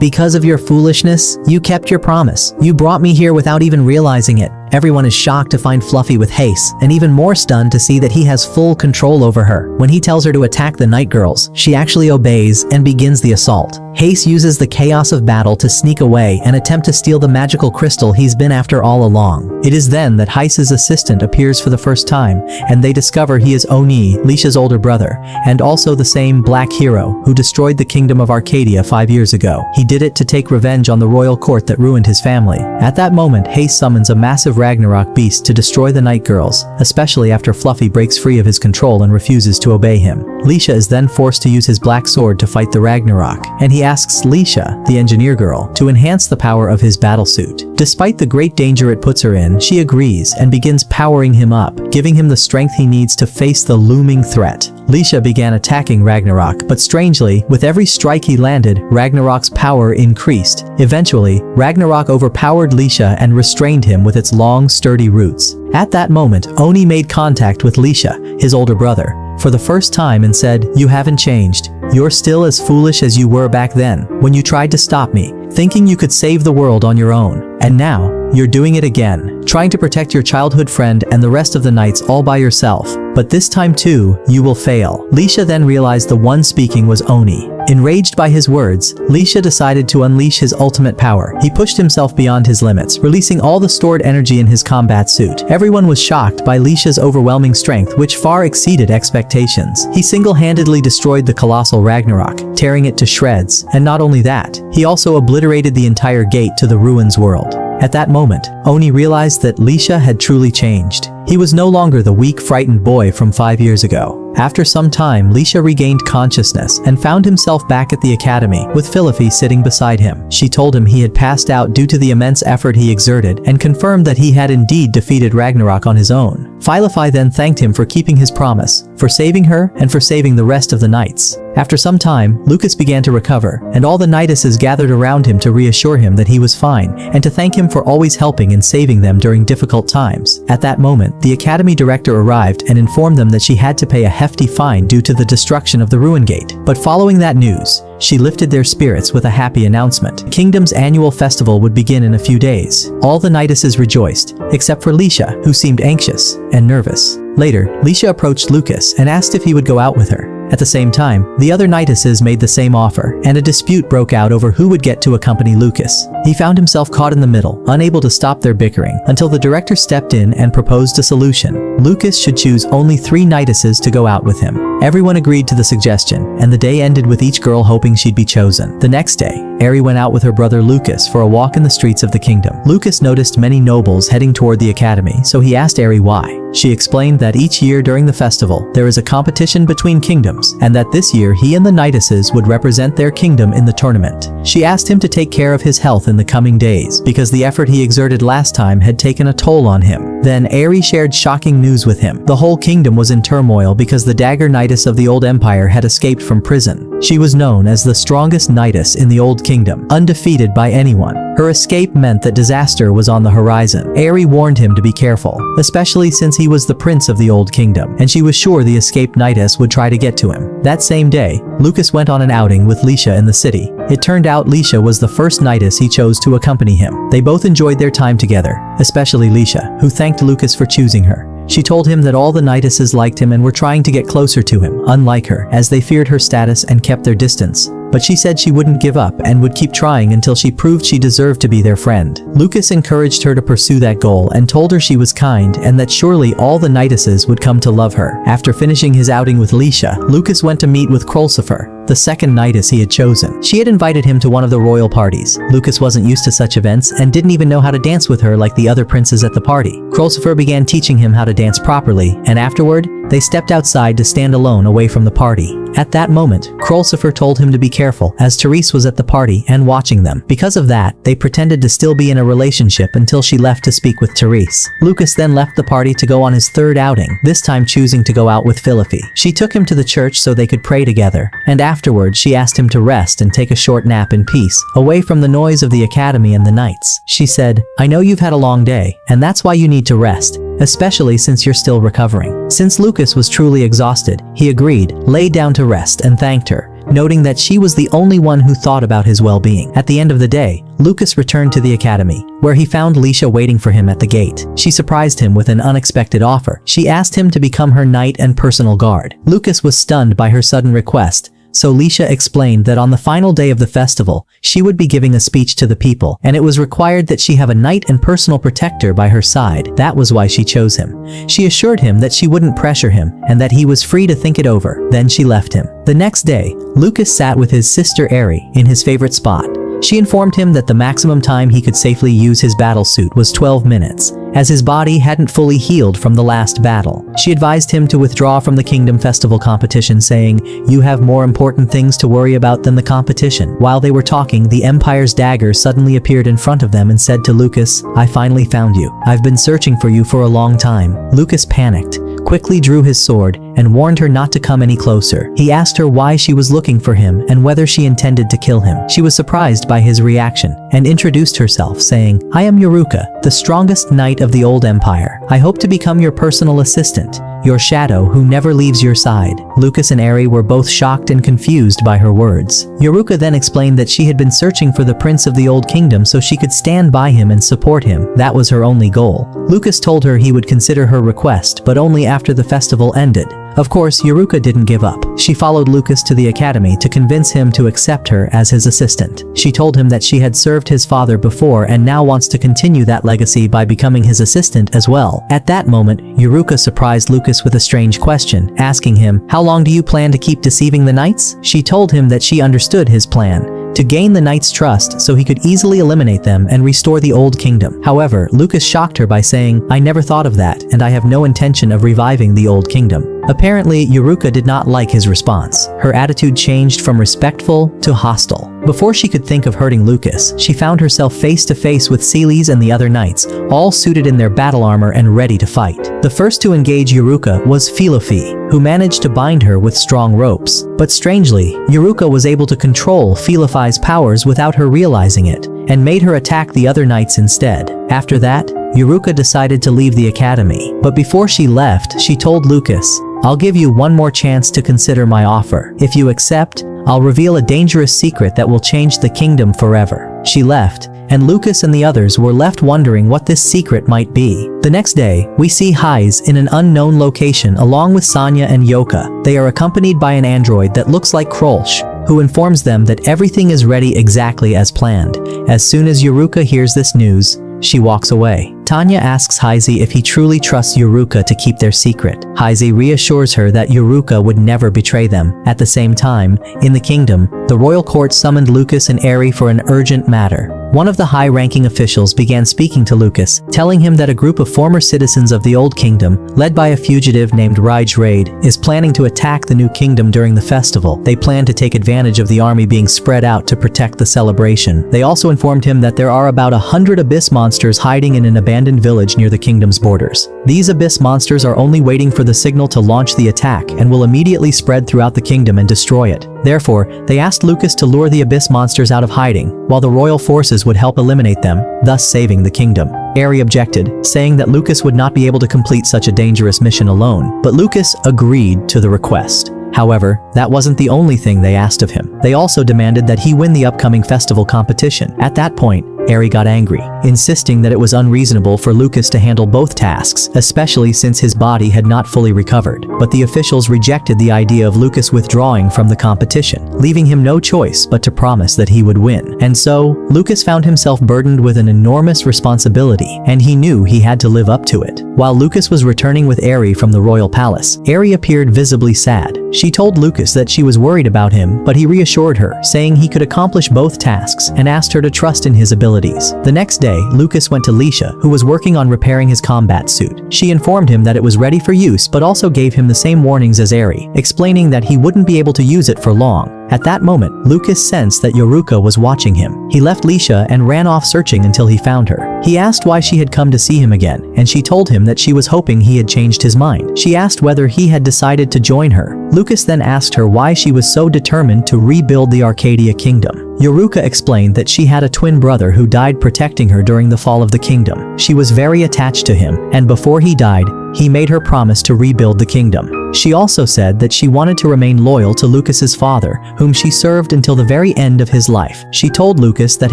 because of your foolishness, you kept your promise. You brought me here without even realizing it. Everyone is shocked to find Fluffy with Heis, and even more stunned to see that he has full control over her. When he tells her to attack the Night Girls, she actually obeys and begins the assault. Heis uses the chaos of battle to sneak away and attempt to steal the magical crystal he's been after all along. It is then that Heis's assistant appears for the first time, and they discover he is Oni, Leysa's older brother, and also the same black hero who destroyed the kingdom of Arcadia 5 years ago. He did it to take revenge on the royal court that ruined his family. At that moment, Heis summons a massive Ragnarok beast to destroy the Night Girls, especially after Fluffy breaks free of his control and refuses to obey him. Leysa is then forced to use his black sword to fight the Ragnarok, and he asks Leysa, the engineer girl, to enhance the power of his battlesuit. Despite the great danger it puts her in, she agrees and begins powering him up, giving him the strength he needs to face the looming threat. Leysa began attacking Ragnarok, but strangely, with every strike he landed, Ragnarok's power increased. Eventually, Ragnarok overpowered Leysa and restrained him with its long, sturdy roots. At that moment, Oni made contact with Leysa, his older brother, for the first time and said, you haven't changed. You're still as foolish as you were back then, when you tried to stop me, thinking you could save the world on your own. And now, you're doing it again, trying to protect your childhood friend and the rest of the knights all by yourself. But this time too, you will fail. Leysa then realized the one speaking was Oni. Enraged by his words, Leysa decided to unleash his ultimate power. He pushed himself beyond his limits, releasing all the stored energy in his combat suit. Everyone was shocked by Leysa's overwhelming strength, which far exceeded expectations. He single-handedly destroyed the colossal Ragnarok, tearing it to shreds. And not only that, he also obliterated the entire gate to the Ruins world. At that moment, Oni realized that Leysa had truly changed. He was no longer the weak, frightened boy from 5 years ago. After some time, Leysa regained consciousness and found himself back at the academy, with Philofi sitting beside him. She told him he had passed out due to the immense effort he exerted and confirmed that he had indeed defeated Ragnarok on his own. Philofi then thanked him for keeping his promise, for saving her, and for saving the rest of the knights. After some time, Lucas began to recover, and all the knightesses gathered around him to reassure him that he was fine, and to thank him for always helping and saving them during difficult times. At that moment, the academy director arrived and informed them that she had to pay a hefty fine due to the destruction of the Ruin Gate. But following that news, she lifted their spirits with a happy announcement. Kingdom's annual festival would begin in a few days. All the knightesses rejoiced, except for Leysa, who seemed anxious and nervous. Later, Leysa approached Lucas and asked if he would go out with her. At the same time, the other knightesses made the same offer, and a dispute broke out over who would get to accompany Lucas. He found himself caught in the middle, unable to stop their bickering, until the director stepped in and proposed a solution. Lucas should choose only 3 knightesses to go out with him. Everyone agreed to the suggestion, and the day ended with each girl hoping she'd be chosen. The next day, Eri went out with her brother Lucas for a walk in the streets of the kingdom. Lucas noticed many nobles heading toward the academy, so he asked Eri why. She explained that each year during the festival, there is a competition between kingdoms, and that this year he and the knightesses would represent their kingdom in the tournament. She asked him to take care of his health in the coming days, because the effort he exerted last time had taken a toll on him. Then Eri shared shocking news with him. The whole kingdom was in turmoil because the dagger knightess of the old empire had escaped from prison. She was known as the strongest knightess in the old kingdom, undefeated by anyone. Her escape meant that disaster was on the horizon. Eri warned him to be careful, especially since he was the prince of the old kingdom, and she was sure the escaped knightess would try to get to him. That same day, Lucas went on an outing with Leysa in the city. It turned out Leysa was the first knightess he chose to accompany him. They both enjoyed their time together, especially Leysa, who thanked Lucas for choosing her. She told him that all the knightesses liked him and were trying to get closer to him, unlike her, as they feared her status and kept their distance. But she said she wouldn't give up and would keep trying until she proved she deserved to be their friend. Lucas encouraged her to pursue that goal and told her she was kind and that surely all the knightesses would come to love her. After finishing his outing with Leysa, Lucas went to meet with Krollifer, the second knightess he had chosen. She had invited him to one of the royal parties. Lucas wasn't used to such events and didn't even know how to dance with her like the other princes at the party. Krollifer began teaching him how to dance properly, and afterward, they stepped outside to stand alone away from the party. At that moment, Krollifer told him to be careful, as Therese was at the party and watching them. Because of that, they pretended to still be in a relationship until she left to speak with Therese. Lucas then left the party to go on his third outing, this time choosing to go out with Philippi. She took him to the church so they could pray together, and afterward she asked him to rest and take a short nap in peace, away from the noise of the academy and the knights. She said, "I know you've had a long day, and that's why you need to rest, especially since you're still recovering." Since Lucas was truly exhausted, he agreed, laid down to rest, and thanked her, noting that she was the only one who thought about his well-being. At the end of the day, Lucas returned to the academy, where he found Leysa waiting for him at the gate. She surprised him with an unexpected offer. She asked him to become her knight and personal guard. Lucas was stunned by her sudden request, so Leysa explained that on the final day of the festival, she would be giving a speech to the people, and it was required that she have a knight and personal protector by her side. That was why she chose him. She assured him that she wouldn't pressure him, and that he was free to think it over. Then she left him. The next day, Lucas sat with his sister Eri in his favorite spot. She informed him that the maximum time he could safely use his battle suit was 12 minutes, as his body hadn't fully healed from the last battle. She advised him to withdraw from the Kingdom Festival competition, saying, "You have more important things to worry about than the competition." While they were talking, the Empire's dagger suddenly appeared in front of them and said to Lucas, "I finally found you. I've been searching for you for a long time." Lucas panicked, quickly drew his sword, and warned her not to come any closer. He asked her why she was looking for him and whether she intended to kill him. She was surprised by his reaction and introduced herself, saying, "I am Yaruka, the strongest knight of the old empire. I hope to become your personal assistant, your shadow who never leaves your side." Lucas and Eri were both shocked and confused by her words. Yaruka then explained that she had been searching for the prince of the old kingdom so she could stand by him and support him. That was her only goal. Lucas told her he would consider her request, but only after the festival ended. Of course, Yaruka didn't give up. She followed Lucas to the academy to convince him to accept her as his assistant. She told him that she had served his father before and now wants to continue that legacy by becoming his assistant as well. At that moment, Yaruka surprised Lucas with a strange question, asking him, "How long do you plan to keep deceiving the knights?" She told him that she understood his plan, to gain the knights' trust so he could easily eliminate them and restore the old kingdom. However, Lucas shocked her by saying, "I never thought of that, and I have no intention of reviving the old kingdom." Apparently, Yaruka did not like his response. Her attitude changed from respectful to hostile. Before she could think of hurting Lucas, she found herself face to face with Celis and the other knights, all suited in their battle armor and ready to fight. The first to engage Yaruka was Philippi, who managed to bind her with strong ropes. But strangely, Yaruka was able to control Philippi's powers without her realizing it, and made her attack the other knights instead. After that, Yaruka decided to leave the academy. But before she left, she told Lucas, "I'll give you one more chance to consider my offer. If you accept, I'll reveal a dangerous secret that will change the kingdom forever." She left, and Lucas and the others were left wondering what this secret might be. The next day, we see Heiz in an unknown location along with Sanya and Yoka. They are accompanied by an android that looks like Krollifer, who informs them that everything is ready exactly as planned. As soon as Yaruka hears this news, she walks away. Tanya asks Heizi if he truly trusts Yuruka to keep their secret. Heizi reassures her that Yuruka would never betray them. At the same time, in the kingdom, the royal court summoned Lucas and Eri for an urgent matter. One of the high-ranking officials began speaking to Lucas, telling him that a group of former citizens of the Old Kingdom, led by a fugitive named Raj Raid, is planning to attack the New Kingdom during the festival. They plan to take advantage of the army being spread out to protect the celebration. They also informed him that there are about 100 abyss monsters hiding in an abandoned village near the kingdom's borders. These abyss monsters are only waiting for the signal to launch the attack and will immediately spread throughout the kingdom and destroy it. Therefore, they asked Lucas to lure the abyss monsters out of hiding, while the royal forces would help eliminate them, thus saving the kingdom. Eri objected, saying that Lucas would not be able to complete such a dangerous mission alone, but Lucas agreed to the request. However, that wasn't the only thing they asked of him. They also demanded that he win the upcoming festival competition. At that point, Eri got angry, insisting that it was unreasonable for Lucas to handle both tasks, especially since his body had not fully recovered. But the officials rejected the idea of Lucas withdrawing from the competition, leaving him no choice but to promise that he would win. And so, Lucas found himself burdened with an enormous responsibility, and he knew he had to live up to it. While Lucas was returning with Eri from the royal palace, Eri appeared visibly sad. She told Lucas that she was worried about him, but he reassured her, saying he could accomplish both tasks, and asked her to trust in his abilities. The next day, Lucas went to Leysa, who was working on repairing his combat suit. She informed him that it was ready for use but also gave him the same warnings as Eri, explaining that he wouldn't be able to use it for long. At that moment, Lucas sensed that Yuruka was watching him. He left Leysa and ran off searching until he found her. He asked why she had come to see him again, and she told him that she was hoping he had changed his mind. She asked whether he had decided to join her. Lucas then asked her why she was so determined to rebuild the Arcadia kingdom. Yuruka explained that she had a twin brother who died protecting her during the fall of the kingdom. She was very attached to him, and before he died, he made her promise to rebuild the kingdom. She also said that she wanted to remain loyal to Lucas's father, whom she served until the very end of his life. She told Lucas that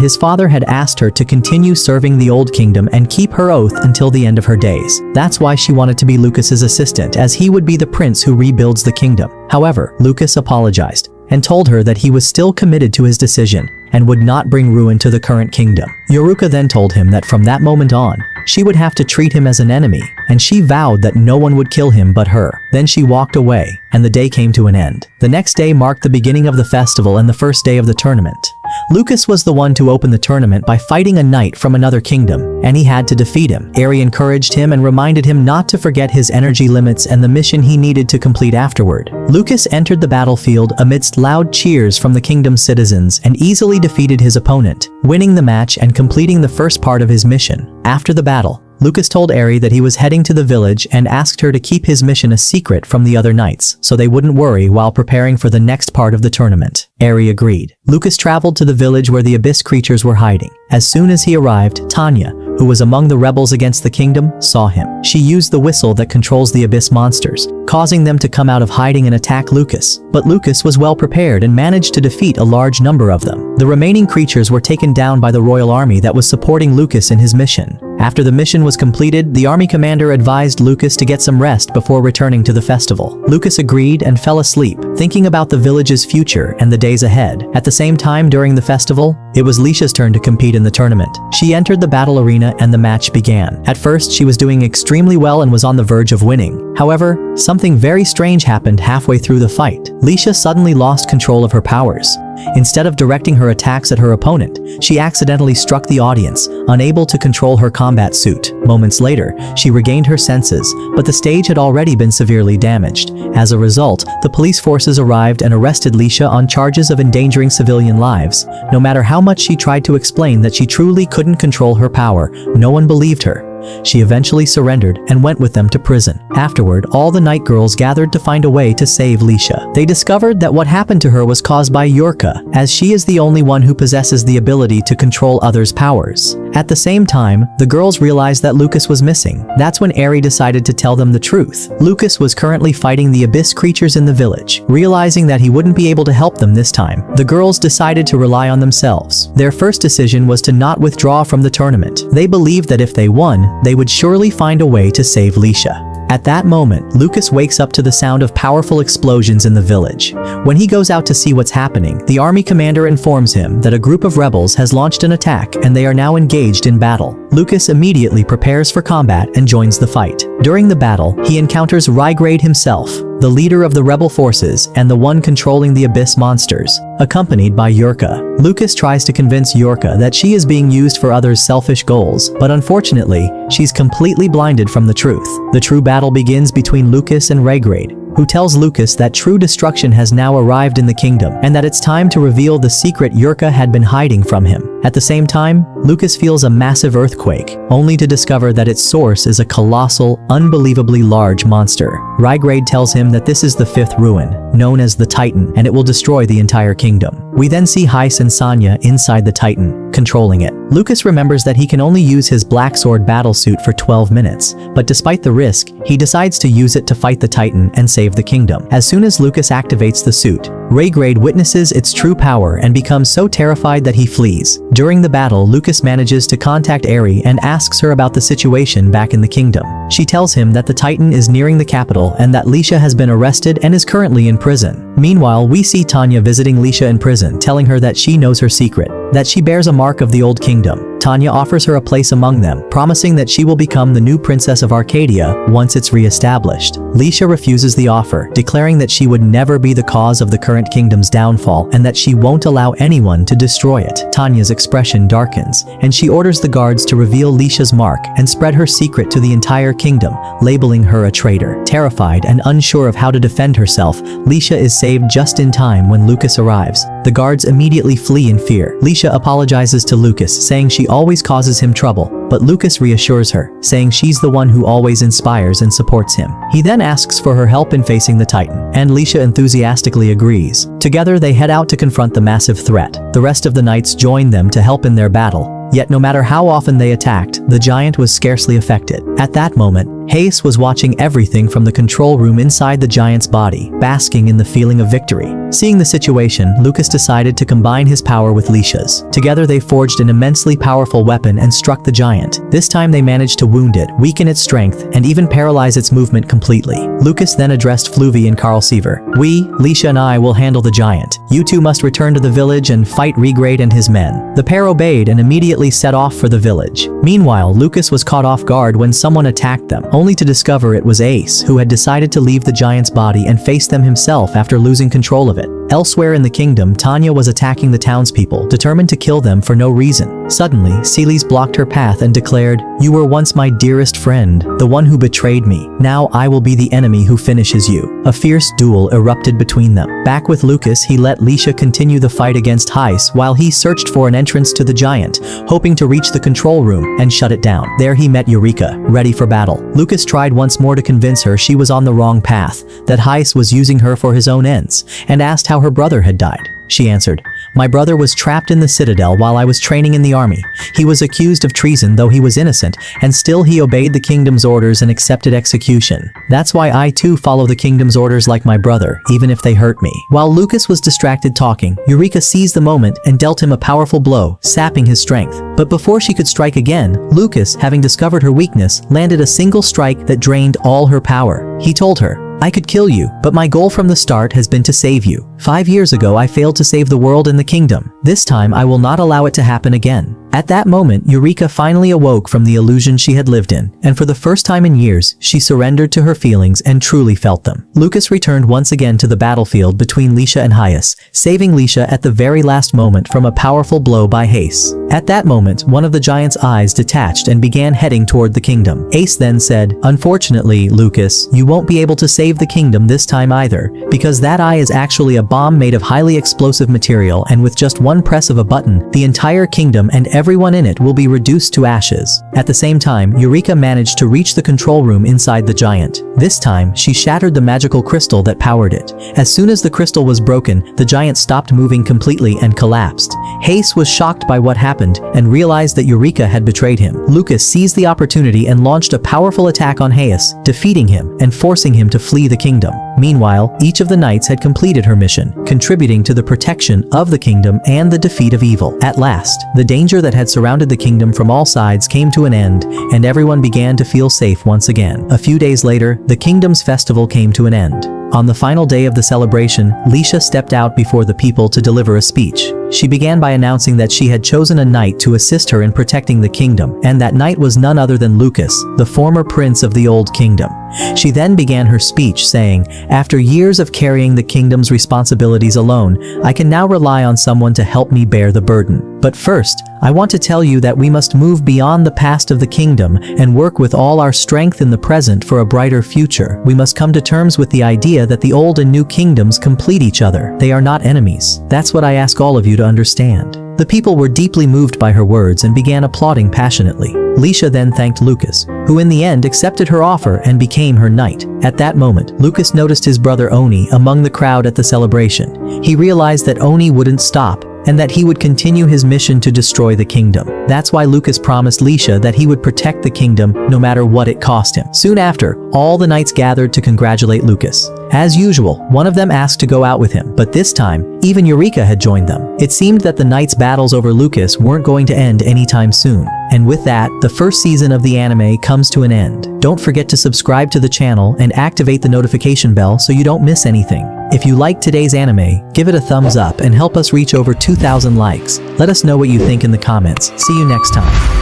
his father had asked her to continue serving the Old Kingdom and keep her oath until the end of her days. That's why she wanted to be Lucas's assistant, as he would be the prince who rebuilds the kingdom. However, Lucas apologized and told her that he was still committed to his decision and would not bring ruin to the current kingdom. Yuruka then told him that from that moment on, she would have to treat him as an enemy, and she vowed that no one would kill him but her. Then she walked away, and the day came to an end. The next day marked the beginning of the festival and the first day of the tournament. Lucas was the one to open the tournament by fighting a knight from another kingdom, and he had to defeat him. Eri encouraged him and reminded him not to forget his energy limits and the mission he needed to complete afterward. Lucas entered the battlefield amidst loud cheers from the kingdom's citizens and easily defeated his opponent, winning the match and completing the first part of his mission. After the battle, Lucas told Eri that he was heading to the village and asked her to keep his mission a secret from the other knights, so they wouldn't worry while preparing for the next part of the tournament. Eri agreed. Lucas traveled to the village where the abyss creatures were hiding. As soon as he arrived, Tanya, who was among the rebels against the kingdom, saw him. She used the whistle that controls the abyss monsters, causing them to come out of hiding and attack Lucas. But Lucas was well prepared and managed to defeat a large number of them. The remaining creatures were taken down by the royal army that was supporting Lucas in his mission. After the mission was completed, the army commander advised Lucas to get some rest before returning to the festival. Lucas agreed and fell asleep, thinking about the village's future and the days ahead. At the same time during the festival, it was Leysa's turn to compete in the tournament. She entered the battle arena and the match began. At first, she was doing extremely well and was on the verge of winning. However, something very strange happened halfway through the fight. Leysa suddenly lost control of her powers. Instead of directing her attacks at her opponent, she accidentally struck the audience, unable to control her combat suit. Moments later, she regained her senses, but the stage had already been severely damaged. As a result, the police forces arrived and arrested Leysa on charges of endangering civilian lives. No matter how much she tried to explain that she truly couldn't control her power, no one believed her. She eventually surrendered and went with them to prison. Afterward, all the night girls gathered to find a way to save Leysa. They discovered that what happened to her was caused by Yurka, as she is the only one who possesses the ability to control others' powers. At the same time, the girls realized that Lucas was missing. That's when Eri decided to tell them the truth. Lucas was currently fighting the abyss creatures in the village. Realizing that he wouldn't be able to help them this time, the girls decided to rely on themselves. Their first decision was to not withdraw from the tournament. They believed that if they won, they would surely find a way to save Leysa. At that moment, Lucas wakes up to the sound of powerful explosions in the village. When he goes out to see what's happening, the army commander informs him that a group of rebels has launched an attack and they are now engaged in battle. Lucas immediately prepares for combat and joins the fight. During the battle, he encounters Rygrade himself, the leader of the rebel forces and the one controlling the abyss monsters, accompanied by Yurka. Lucas tries to convince Yurka that she is being used for others' selfish goals, but unfortunately, she's completely blinded from the truth. The true battle begins between Lucas and Rygrade, who tells Lucas that true destruction has now arrived in the kingdom and that it's time to reveal the secret Yurka had been hiding from him. At the same time, Lucas feels a massive earthquake, only to discover that its source is a colossal, unbelievably large monster. Rygrade tells him that this is the fifth ruin, known as the Titan, and it will destroy the entire kingdom. We then see Heis and Sanya inside the Titan, controlling it. Lucas remembers that he can only use his black sword battlesuit for 12 minutes, but despite the risk, he decides to use it to fight the Titan and save the kingdom. As soon as Lucas activates the suit, Rygrade witnesses its true power and becomes so terrified that he flees. During the battle, Lucas manages to contact Eri and asks her about the situation back in the kingdom. She tells him that the Titan is nearing the capital and that Leysa has been arrested and is currently in prison. Meanwhile, we see Tanya visiting Leysa in prison, telling her that she knows her secret, that she bears a mark of the old kingdom. Tanya offers her a place among them, promising that she will become the new princess of Arcadia once it's re-established. Leysa refuses the offer, declaring that she would never be the cause of the current kingdom's downfall and that she won't allow anyone to destroy it. Tanya's expression darkens, and she orders the guards to reveal Leysa's mark and spread her secret to the entire kingdom, labeling her a traitor. Terrified and unsure of how to defend herself, Leysa is saved just in time when Lucas arrives. The guards immediately flee in fear. Leysa apologizes to Lucas, saying she always causes him trouble, but Lucas reassures her, saying she's the one who always inspires and supports him. He then asks for her help in facing the Titan, and Leysa enthusiastically agrees. Together they head out to confront the massive threat. The rest of the knights join them to help in their battle. Yet no matter how often they attacked, the giant was scarcely affected. At that moment, Heis was watching everything from the control room inside the giant's body, basking in the feeling of victory. Seeing the situation, Lucas decided to combine his power with Leysa's. Together they forged an immensely powerful weapon and struck the giant. This time they managed to wound it, weaken its strength, and even paralyze its movement completely. Lucas then addressed Fluvy and Karlsiever. We, Leysa and I, will handle the giant. You two must return to the village and fight Rygrade and his men. The pair obeyed and immediately set off for the village. Meanwhile, Lucas was caught off guard when someone attacked them, only to discover it was Ace, who had decided to leave the giant's body and face them himself after losing control of it. Elsewhere in the kingdom, Tanya was attacking the townspeople, determined to kill them for no reason. Suddenly, Celis blocked her path and declared, "You were once my dearest friend, the one who betrayed me. Now I will be the enemy who finishes you." A fierce duel erupted between them. Back with Lucas, he let Leysa continue the fight against Heis while he searched for an entrance to the giant, hoping to reach the control room and shut it down. There he met Eureka, ready for battle. Lucas tried once more to convince her she was on the wrong path, that Heis was using her for his own ends, and asked how her brother had died. She answered, "My brother was trapped in the citadel while I was training in the army. He was accused of treason though he was innocent, and still he obeyed the kingdom's orders and accepted execution. That's why I too follow the kingdom's orders like my brother, even if they hurt me." While Lucas was distracted talking, Eureka seized the moment and dealt him a powerful blow, sapping his strength. But before she could strike again, Lucas, having discovered her weakness, landed a single strike that drained all her power. He told her, "I could kill you, but my goal from the start has been to save you. 5 years ago I failed to save the world and the kingdom. This time I will not allow it to happen again." At that moment, Eureka finally awoke from the illusion she had lived in, and for the first time in years, she surrendered to her feelings and truly felt them. Lucas returned once again to the battlefield between Leysa and Heis, saving Leysa at the very last moment from a powerful blow by Heis. At that moment, one of the giant's eyes detached and began heading toward the kingdom. Ace then said, "Unfortunately, Lucas, you won't be able to save the kingdom this time either, because that eye is actually a bomb made of highly explosive material, and with just one press of a button, the entire kingdom and everyone in it will be reduced to ashes." At the same time, Eureka managed to reach the control room inside the giant. This time, she shattered the magical crystal that powered it. As soon as the crystal was broken, the giant stopped moving completely and collapsed. Heis was shocked by what happened and realized that Eureka had betrayed him. Lucas seized the opportunity and launched a powerful attack on Heis, defeating him and forcing him to flee the kingdom. Meanwhile, each of the knights had completed her mission, contributing to the protection of the kingdom and the defeat of evil. At last, the danger that had surrounded the kingdom from all sides came to an end, and everyone began to feel safe once again. A few days later, the kingdom's festival came to an end. On the final day of the celebration, Leysa stepped out before the people to deliver a speech. She began by announcing that she had chosen a knight to assist her in protecting the kingdom, and that knight was none other than Lucas, the former prince of the Old Kingdom. She then began her speech saying, "After years of carrying the kingdom's responsibilities alone, I can now rely on someone to help me bear the burden. But first, I want to tell you that we must move beyond the past of the kingdom and work with all our strength in the present for a brighter future. We must come to terms with the idea that the old and new kingdoms complete each other. They are not enemies. That's what I ask all of you to understand." The people were deeply moved by her words and began applauding passionately. Leysa then thanked Lucas, who in the end accepted her offer and became her knight. At that moment, Lucas noticed his brother Oni among the crowd at the celebration. He realized that Oni wouldn't stop, and that he would continue his mission to destroy the kingdom. That's why Lucas promised Leysa that he would protect the kingdom no matter what it cost him. Soon after, all the knights gathered to congratulate Lucas. As usual, one of them asked to go out with him, but this time, even Eureka had joined them. It seemed that the knights' battles over Lucas weren't going to end anytime soon. And with that, the first season of the anime comes to an end. Don't forget to subscribe to the channel and activate the notification bell so you don't miss anything. If you liked today's anime, give it a thumbs up and help us reach over 2,000 likes. Let us know what you think in the comments. See you next time.